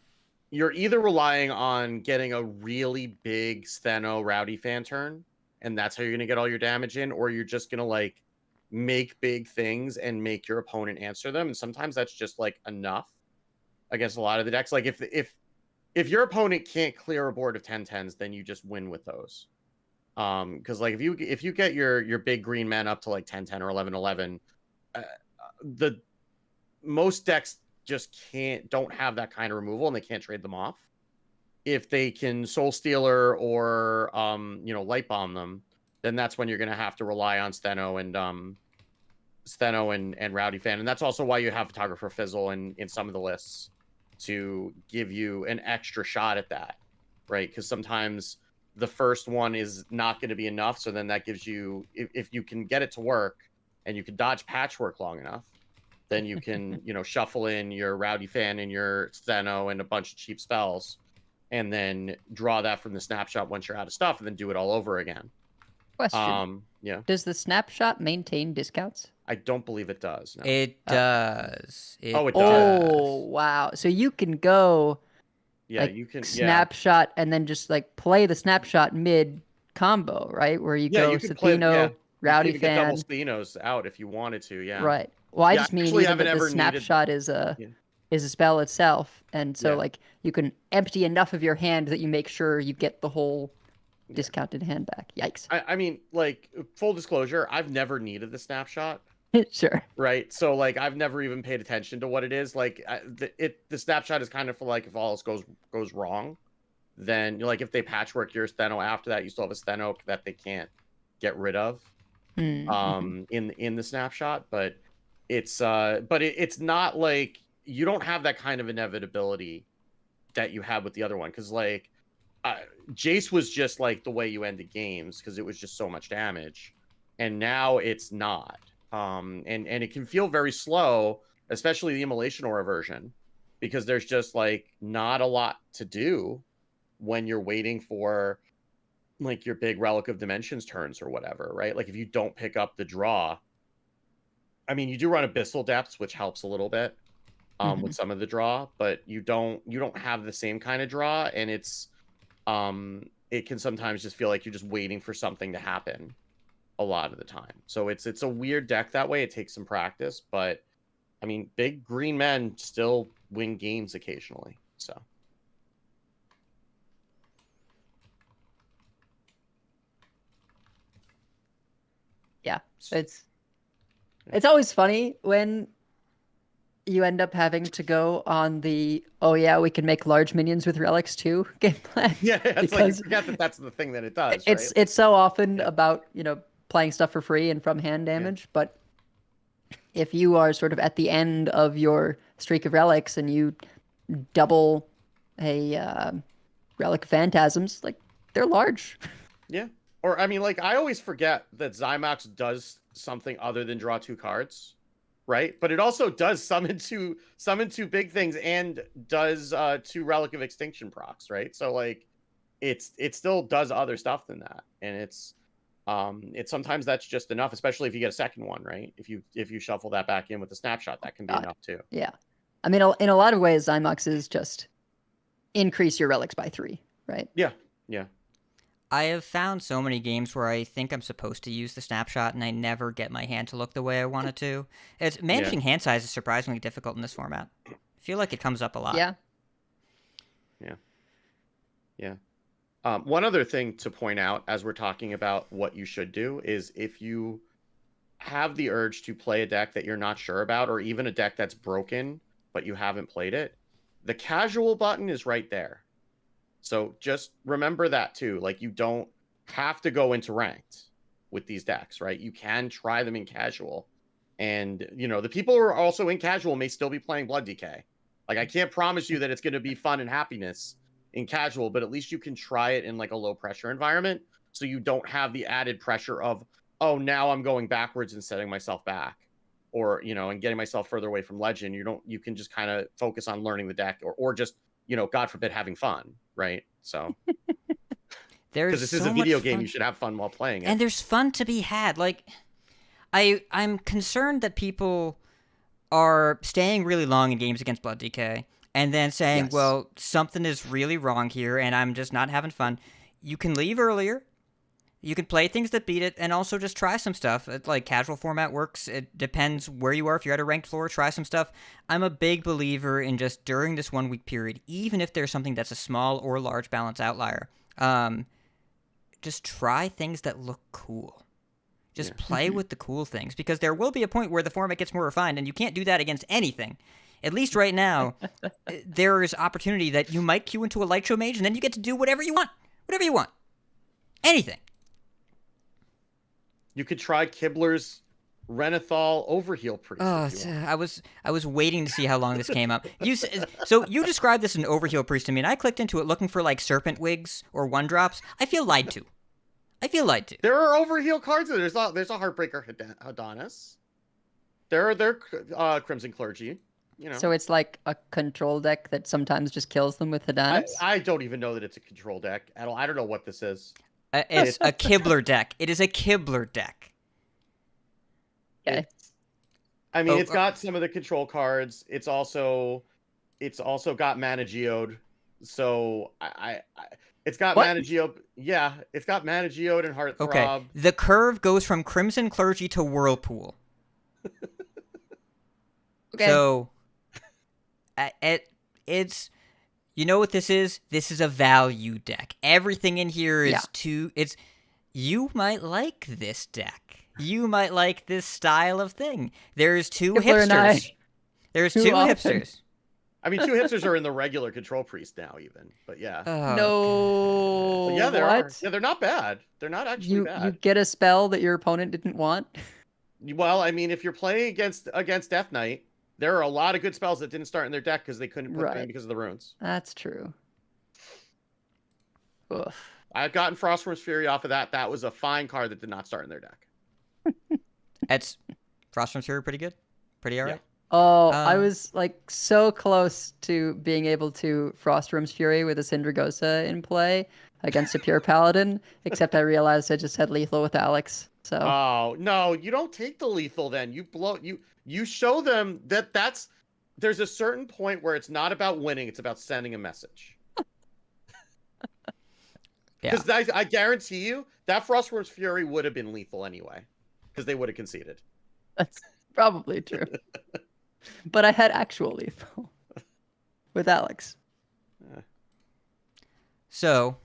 You're either relying on getting a really big Steno Rowdy fan turn, and that's how you're gonna get all your damage in, or you're just gonna make big things and make your opponent answer them. And sometimes that's just enough against a lot of the decks. Like if your opponent can't clear a board of 10/10s, then you just win with those. Because if you get your big green man up to 10/10 or 11/11, the most decks just don't have that kind of removal, and they can't trade them off. If they can Soul Stealer or Light Bomb them, then that's when you're going to have to rely on Steno and Rowdy Fan. And that's also why you have Photographer Fizzle in some of the lists, to give you an extra shot at that, right? Because sometimes the first one is not going to be enough. So then that gives you, if you can get it to work and you can dodge Patchwork long enough, then you can, shuffle in your Rowdy Fan and your Steno and a bunch of cheap spells, and then draw that from the snapshot once you're out of stuff, and then do it all over again. Question. Yeah. Does the snapshot maintain discounts? I don't believe it does. No. It does. It does. Oh, wow. So you can go you can snapshot and then just play the snapshot mid combo, right? Where you go you can play, Satino, Rowdy You could get double Fan. Xenos out if you wanted to, yeah. Right. Well, I Yeah, just mean actually even haven't that the ever needed- snapshot Yeah. is a spell itself, and so Yeah. like you can empty enough of your hand that you make sure you get the whole Yeah. discounted hand back. Yikes. I mean, like, full disclosure, I've never needed the snapshot, Sure. right? So, like, I've never even paid attention to what it is. Like, the snapshot is kind of for, like, if all else goes wrong, then, like, if they patchwork your Steno after that, you still have a Steno that they can't get rid of. Mm-hmm. In the snapshot, but it's not like you don't have that kind of inevitability that you had with the other one, because like Jace was just like the way you ended games because it was just so much damage, and now it's not. And it can feel very slow, especially the Immolation Aura version, because there's just like not a lot to do when you're waiting for like your big Relic of Dimensions turns or whatever, right? Like if you don't pick up the draw, I mean, you do run Abyssal Depths, which helps a little bit with some of the draw, but you don't have the same kind of draw, and it's it can sometimes just feel like you're just waiting for something to happen a lot of the time. So it's a weird deck that way. It takes some practice, but I mean, big green men still win games occasionally. So Yeah, it's always funny when you end up having to go on the we can make large minions with relics too game plan. yeah, it's like you because forget that that's the thing that it does. it's Right? it's so often Yeah. about playing stuff for free and from hand damage, but if you are sort of at the end of your streak of relics and you double a relic of phantasms, like they're large. Yeah. Or I mean, like I always forget that Zymox does something other than draw 2 cards, right? But it also does summon two big things and does 2 Relic of Extinction procs, right? So like it still does other stuff than that. And it's sometimes that's just enough, especially if you get a second one, right? If you shuffle that back in with the snapshot, that can be enough too. Yeah. I mean, in a lot of ways, Zymox is just increase your relics by 3, right? Yeah. Yeah. I have found so many games where I think I'm supposed to use the snapshot and I never get my hand to look the way I want it to. It's managing hand size is surprisingly difficult in this format. I feel like it comes up a lot. Yeah. Yeah. Yeah. One other thing to point out as we're talking about what you should do is if you have the urge to play a deck that you're not sure about, or even a deck that's broken, but you haven't played it, the casual button is right there. So just remember that too. Like you don't have to go into ranked with these decks, right? You can try them in casual. And, the people who are also in casual may still be playing Blood DK. Like I can't promise you that it's going to be fun and happiness in casual, but at least you can try it in like a low pressure environment. So you don't have the added pressure of, oh, now I'm going backwards and setting myself back, or, and getting myself further away from Legend. You can just kind of focus on learning the deck or just, God forbid, having fun, right? So, because this is a video game, you should have fun while playing it. And there's fun to be had. Like, I'm concerned that people are staying really long in games against Blood DK and then saying, well, something is really wrong here and I'm just not having fun. You can leave earlier. You can play things that beat it and also just try some stuff. Like, casual format works. It depends where you are. If you're at a ranked floor, try some stuff. I'm a big believer in just during this 1 week period, even if there's something that's a small or large balance outlier, just try things that look cool. Just play with the cool things, because there will be a point where the format gets more refined, and you can't do that against anything. At least right now, there is opportunity that you might queue into a Light Show Mage, and then you get to do whatever you want. Whatever you want. Anything. You could try Kibler's Renathal Overheal Priest. I was waiting to see how long this came up. So you described this as an Overheal Priest to me, and I clicked into it looking for like Serpent Wigs or 1-drops. I feel lied to. There are Overheal cards. There's a Heartbreaker Adonis. There are Crimson Clergy. So it's like a control deck that sometimes just kills them with Adonis? I don't even know that it's a control deck at all. I don't know what this is. It's a Kibler deck. It is a Kibler deck. Okay. It's got some of the control cards. It's also got Mana Geode. So It's got What? Mana Geode. Yeah, it's got Mana Geode and Heartthrob. Okay. The curve goes from Crimson Clergy to Whirlpool. Okay. So, it's, you know what this is? This is a value deck. Everything in here is you might like this deck. You might like this style of thing. There's two Kipler and I- hipsters. There's Too two often. hipsters. I mean, 2 hipsters are in the regular Control Priest now, even. But yeah. Oh, No. But yeah, there what? are. Yeah, they're not bad. They're not actually You bad. get a spell that your opponent didn't want. Well, I mean, if you're playing against Death Knight, there are a lot of good spells that didn't start in their deck because they couldn't put them in Right. because of the runes. That's true. Oof. I've gotten Frostworm's Fury off of that. That was a fine card that did not start in their deck. That's Frostworm's Fury pretty good. Pretty alright. Oh, I Um, was like so close to being able to Frostworm's Fury with a Syndragosa in play against a pure paladin, except I realized I just had lethal with Alex. So Oh no, you don't take the lethal then. You show them that there's a certain point where it's not about winning, it's about sending a message. Yeah. Because I guarantee you that Frostworm's Fury would have been lethal anyway, because they would have conceded. that's probably true. But I had actual lethal with Alex. So,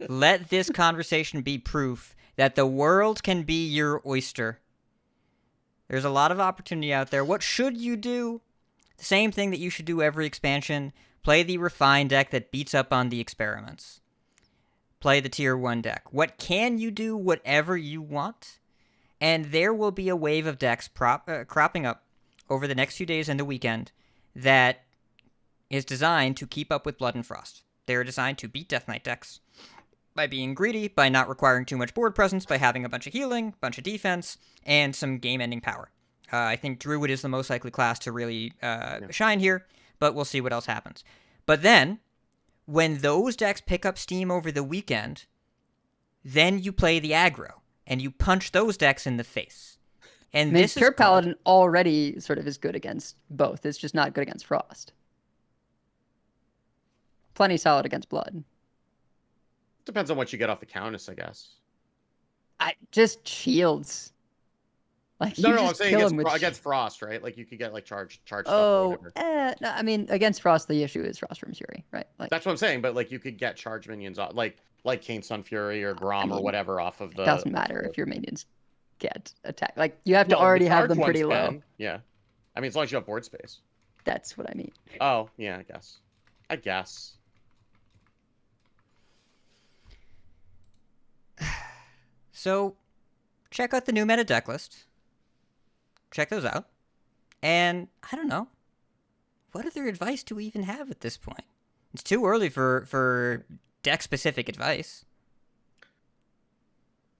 let this conversation be proof that the world can be your oyster. There's a lot of opportunity out there. What should you do? The same thing that you should do every expansion. Play the refined deck that beats up on the experiments. Play the tier 1 deck. What can you do? Whatever you want. And there will be a wave of decks cropping up over the next few days and the weekend that is designed to keep up with Blood and Frost. They're designed to beat Death Knight decks by being greedy, by not requiring too much board presence, by having a bunch of healing, bunch of defense, and some game-ending power. I think Druid is the most likely class to really shine here, but we'll see what else happens. But then, when those decks pick up steam over the weekend, then you play the aggro, and you punch those decks in the face. And I mean, this pure is called- paladin already sort of is good against both. It's just not good against Frost. Plenty solid against Blood. Depends on what you get off the Countess, I guess. I just shields. Like No, you no, I'm just saying kill him with against Frost, right? Like you could get like charge stuff or Oh, whatever. no, I mean against Frost, the issue is Frostworm's Fury, right? Like That's what I'm saying, but like you could get charge minions off, like Kane Sun Fury or Grom or mean, whatever off of the. it doesn't matter if your minions get attacked. Like you have to Well, the already have charge them pretty ones low. can, yeah, I mean as long as you have board space. That's what I mean. Oh yeah, I guess. So, check out the new meta deck list. Check those out. And, I don't know. What other advice do we even have at this point? It's too early for deck-specific advice.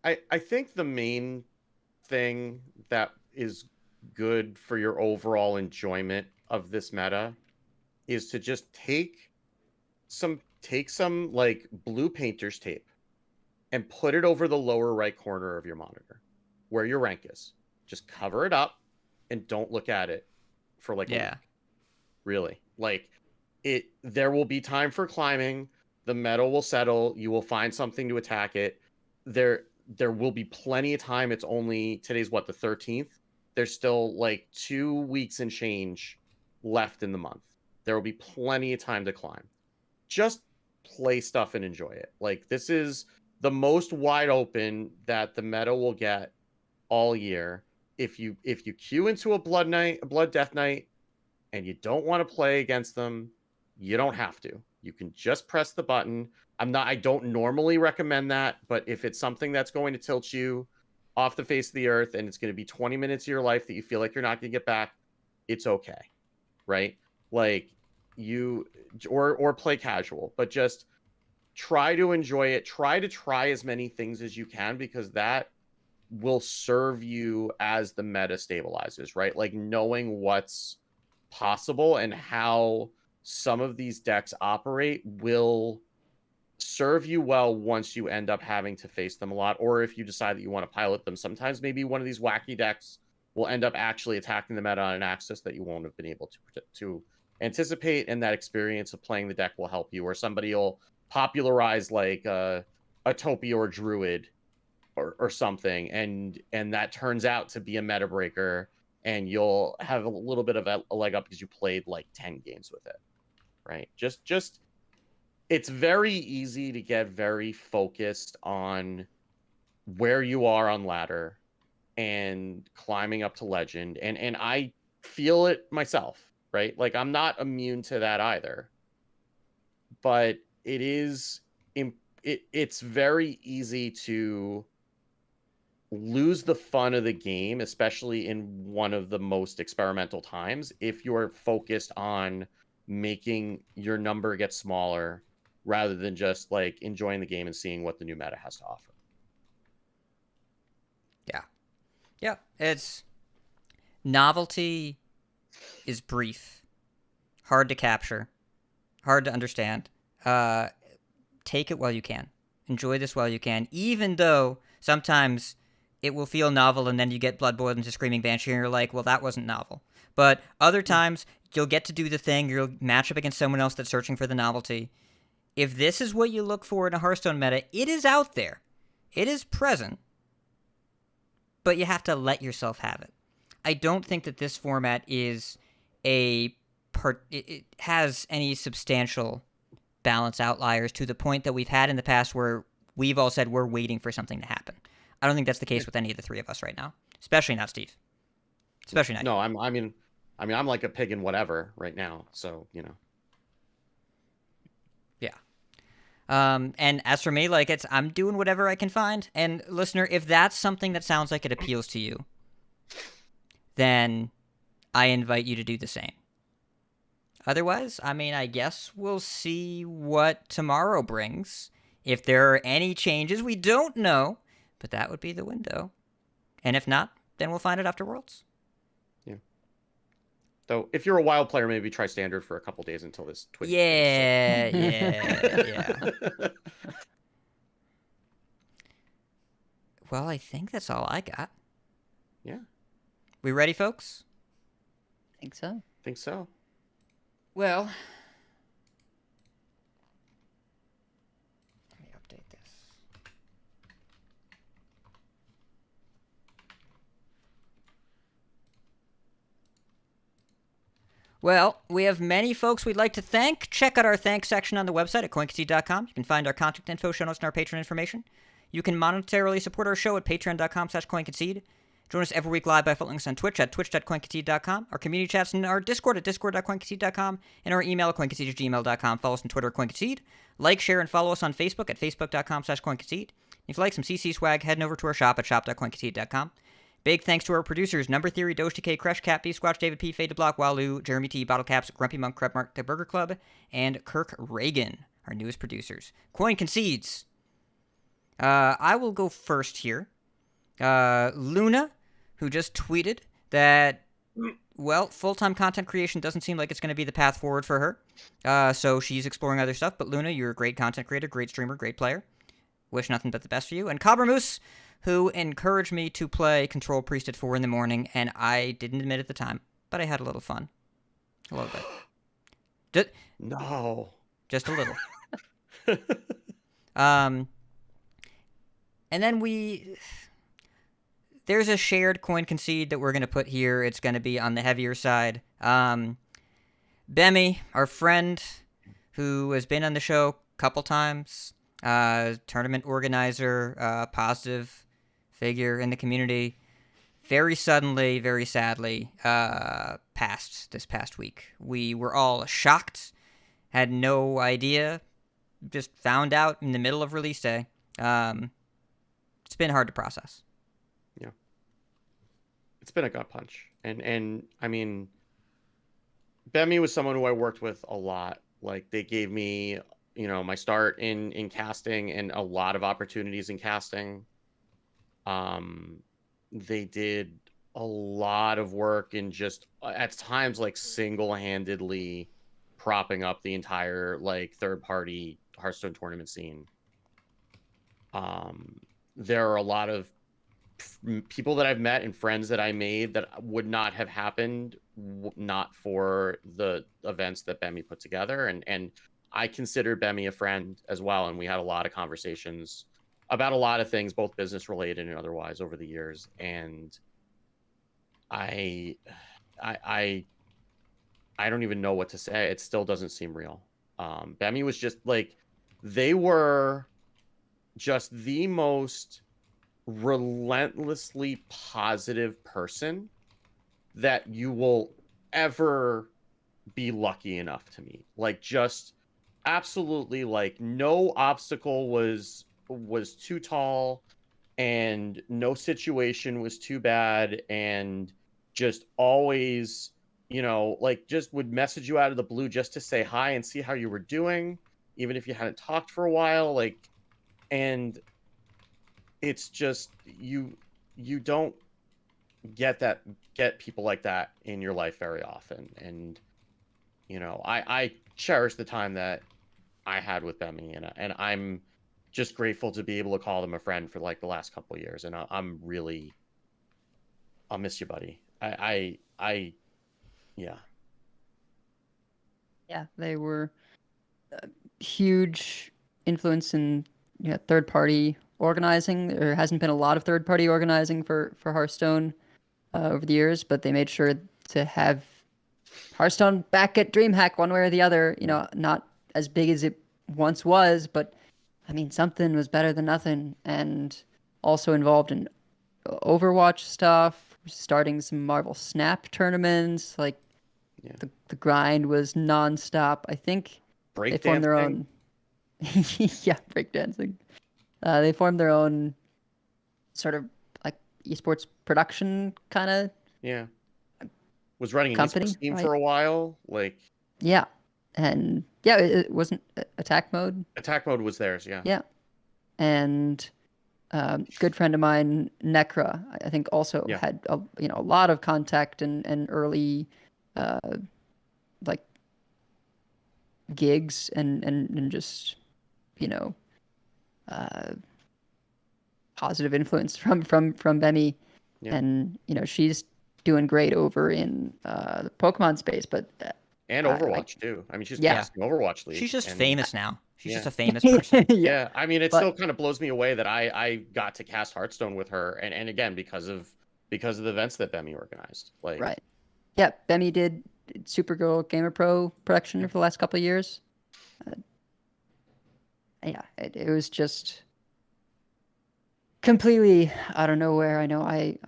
I think the main thing that is good for your overall enjoyment of this meta is to just take some like blue painter's tape and put it over the lower right corner of your monitor where your rank is. Just cover it up and don't look at it for like a week. Really. Like there will be time for climbing, the meta will settle, you will find something to attack it. There will be plenty of time. It's only today's what, the 13th? There's still like 2 weeks and change left in the month. There will be plenty of time to climb. Just play stuff and enjoy it. Like this is the most wide open that the meta will get all year. If you queue into a Blood Death Knight and you don't want to play against them, you don't have to. You can just press the button. I don't normally recommend that, but if it's something that's going to tilt you off the face of the earth and it's going to be 20 minutes of your life that you feel like you're not going to get back, it's okay. Right? Like or play casual, but just try to enjoy it. Try to try as many things as you can because that will serve you as the meta stabilizes, right? Like knowing what's possible and how some of these decks operate will serve you well once you end up having to face them a lot, or if you decide that you want to pilot them. Sometimes maybe one of these wacky decks will end up actually attacking the meta on an axis that you won't have been able to anticipate, and that experience of playing the deck will help you, or somebody will popularize like a Topia or Druid or something, and that turns out to be a meta breaker, and you'll have a little bit of a leg up because you played like 10 games with it, right? Just it's very easy to get very focused on where you are on ladder and climbing up to legend, and I feel it myself, right? Like I'm not immune to that either, but it's very easy to lose the fun of the game, especially in one of the most experimental times, if you're focused on making your number get smaller rather than just like enjoying the game and seeing what the new meta has to offer. Yeah, it's novelty is brief, hard to capture, hard to understand. Take it while you can. Enjoy this while you can, even though sometimes it will feel novel and then you get Blood Boiled into Screaming Banshee and you're like, well, that wasn't novel. But other times you'll get to do the thing, you'll match up against someone else that's searching for the novelty. If this is what you look for in a Hearthstone meta, it is out there. It is present. But you have to let yourself have it. I don't think that this format is it has any substantial balance outliers to the point that we've had in the past where we've all said we're waiting for something to happen. I don't think that's the case with any of the three of us right now, especially not Steve. Especially not. No, I mean, I'm like a pig in whatever right now, so you know. Yeah. And as for me, like I'm doing whatever I can find. And listener, if that's something that sounds like it appeals to you, then I invite you to do the same. Otherwise, I mean, I guess we'll see what tomorrow brings. If there are any changes, we don't know, but that would be the window. And if not, then we'll find it after Worlds. Yeah. Though, if you're a wild player, maybe try standard for a couple days until this Twitch. Yeah. Well, I think that's all I got. Yeah. We ready, folks? Think so. Think so. Well, let me update this. Well, we have many folks we'd like to thank. Check out our thanks section on the website at coinconceit.com. You can find our contact info, show notes, and our Patreon information. You can monetarily support our show at patreon.com/coinconceit. Join us every week live by following us on Twitch at twitch.coinconceit.com, our community chats in our Discord at discord.coinconceit.com, and our email at coinconceit@gmail.com. Follow us on Twitter at coinconceit. Like, share, and follow us on Facebook at facebook.com/coinconceit. If you like some CC swag, head over to our shop at shop.coinconceit.com. Big thanks to our producers, Number Theory, Doge TK, Crush Cat, B Squatch, David P, Fade to Block, Walu, Jeremy T, Bottle Caps, Grumpy Monk, Crab Mark, The Burger Club, and Kirk Reagan, our newest producers. Coin Concedes. I will go first here. Luna, who just tweeted that, well, full-time content creation doesn't seem like it's going to be the path forward for her. So she's exploring other stuff. But Luna, you're a great content creator, great streamer, great player. Wish nothing but the best for you. And Cobra Moose, who encouraged me to play Control Priest at 4 in the morning, and I didn't admit at the time, but I had a little fun. A little bit. No. Just a little. And then there's a shared coin concede that we're going to put here. It's going to be on the heavier side. Bemi, our friend who has been on the show a couple times, tournament organizer, positive figure in the community, very suddenly, very sadly, passed this past week. We were all shocked, had no idea, just found out in the middle of release day. It's been hard to process. Yeah. It's been a gut punch. And I mean, Bemi was someone who I worked with a lot. Like, they gave me, you know, my start in casting and a lot of opportunities in casting. They did a lot of work in just, at times, like, single-handedly propping up the entire, like, third-party Hearthstone tournament scene. There are a lot of people that I've met and friends that I made that would not have happened not for the events that Bemi put together. And I consider Bemi a friend as well, and we had a lot of conversations about a lot of things, both business related and otherwise, over the years. And I I I don't even know what to say. It still doesn't seem real. Bemi was just like, they were just the most relentlessly positive person that you will ever be lucky enough to meet. Like, just absolutely, like, no obstacle was too tall, and no situation was too bad, and just always, like, just would message you out of the blue just to say hi and see how you were doing, even if you hadn't talked for a while. Like, and it's just, you don't get people like that in your life very often. And I cherish the time that I had with Bemi, and I'm just grateful to be able to call them a friend for like the last couple of years. And I'll miss you, buddy. Yeah. Yeah, they were a huge influence in third party organizing. There hasn't been a lot of third party organizing for Hearthstone over the years, but they made sure to have Hearthstone back at DreamHack one way or the other. Not as big as it once was, but I mean, something was better than nothing. And also involved in Overwatch stuff, starting some Marvel Snap tournaments. Like, the grind was nonstop. I think they formed their own. Yeah, breakdancing. They formed their own sort of like esports production kind of. Yeah. Was running an company, esports team right? for a while. Like, yeah. And yeah, it wasn't attack mode. Attack mode was theirs. Yeah. Yeah. And good friend of mine, Necra, I think also had a lot of contact and early like gigs and just positive influence from Bemi. Yeah. And she's doing great over in the Pokemon space, but and Overwatch too. I mean, she's casting Overwatch League. She's just and famous now. She's just a famous person. Yeah, I mean, it still kind of blows me away that I got to cast Hearthstone with her, and again because of the events that Bemi organized. Like, right. Yeah, Bemi did Supergirl Gamer Pro production for the last couple of years. Yeah, it was just completely out of nowhere. I know I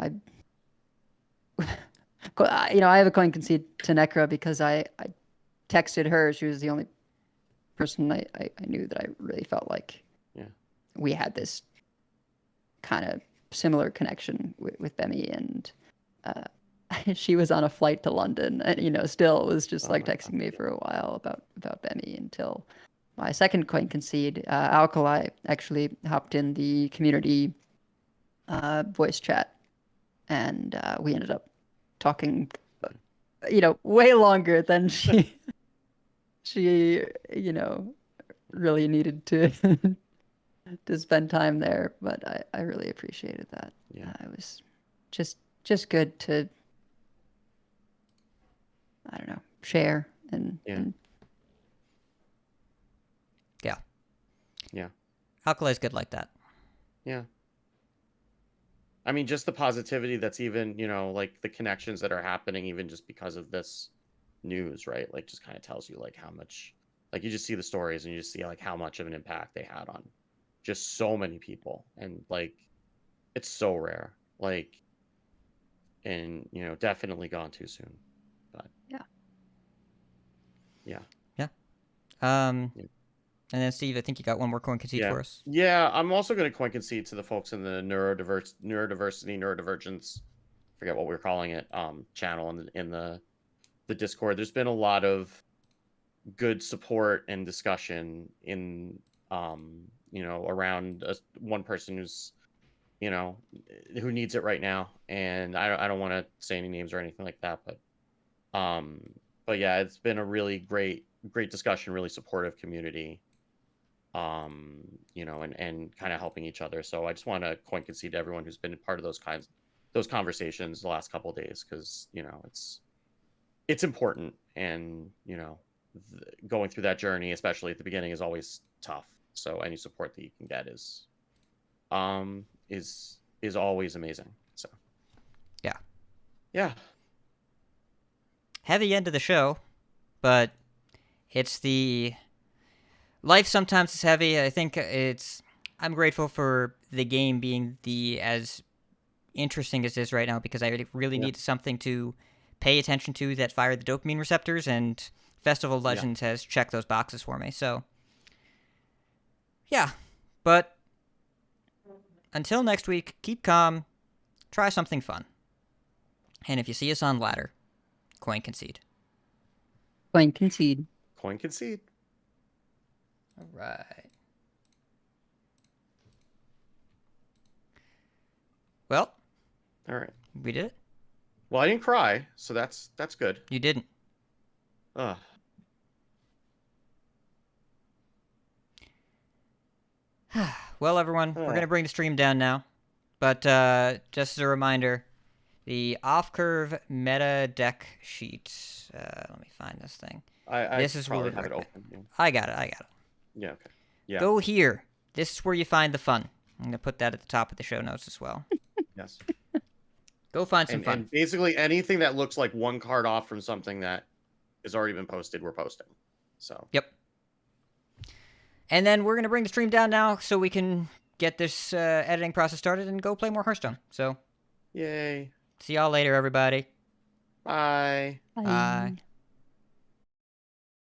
have a coin concede to Necra because I texted her. She was the only person I knew that I really felt like we had this kind of similar connection with Bemi, and she was on a flight to London, and still was just texting me for a while about Bemi until my second coin concede. Alkali actually hopped in the community voice chat, and we ended up talking way longer than she really needed to to spend time there, but I really appreciated that. It was just good to, I don't know, share and yeah. Alkali's good like that. Yeah. I mean, just the positivity that's even, like the connections that are happening even just because of this news, right? Like, just kind of tells you like how much, like, you just see the stories and you just see like how much of an impact they had on just so many people. And like, it's so rare, like, and definitely gone too soon. But yeah. And then Steve, I think you got one more coin concede for us. Yeah, I'm also going to coin concede to the folks in the neurodivergence, forget what we're calling it, channel in the Discord. There's been a lot of good support and discussion in around one person who's who needs it right now, and I don't want to say any names or anything like that, but yeah, it's been a really great discussion, really supportive community, and kind of helping each other. So I just want to coin concede to everyone who's been part of those conversations the last couple of days, because it's important, and going through that journey, especially at the beginning, is always tough. So any support that you can get is always amazing. So yeah. Heavy end of the show, but it's the life sometimes is heavy. I think I'm grateful for the game being as interesting as it is right now, because I really need something to pay attention to that fire the dopamine receptors, and Festival of Legends has checked those boxes for me. So yeah, but until next week, keep calm, try something fun, and if you see us on ladder, coin concede. Coin concede. Coin concede. All right. Well, All right. we did it. Well, I didn't cry, so that's good. You didn't. Ugh. Well, everyone, we're going to bring the stream down now. But just as a reminder, the off-curve meta deck sheet. Let me find this thing. This is probably have it open. Yeah. I got it. Yeah. Okay. Yeah. Go here. This is where you find the fun. I'm going to put that at the top of the show notes as well. Yes. Go find some fun. And basically anything that looks like one card off from something that has already been posted, we're posting. So. Yep. And then we're going to bring the stream down now so we can get this editing process started and go play more Hearthstone. So. Yay. See y'all later, everybody. Bye. Bye.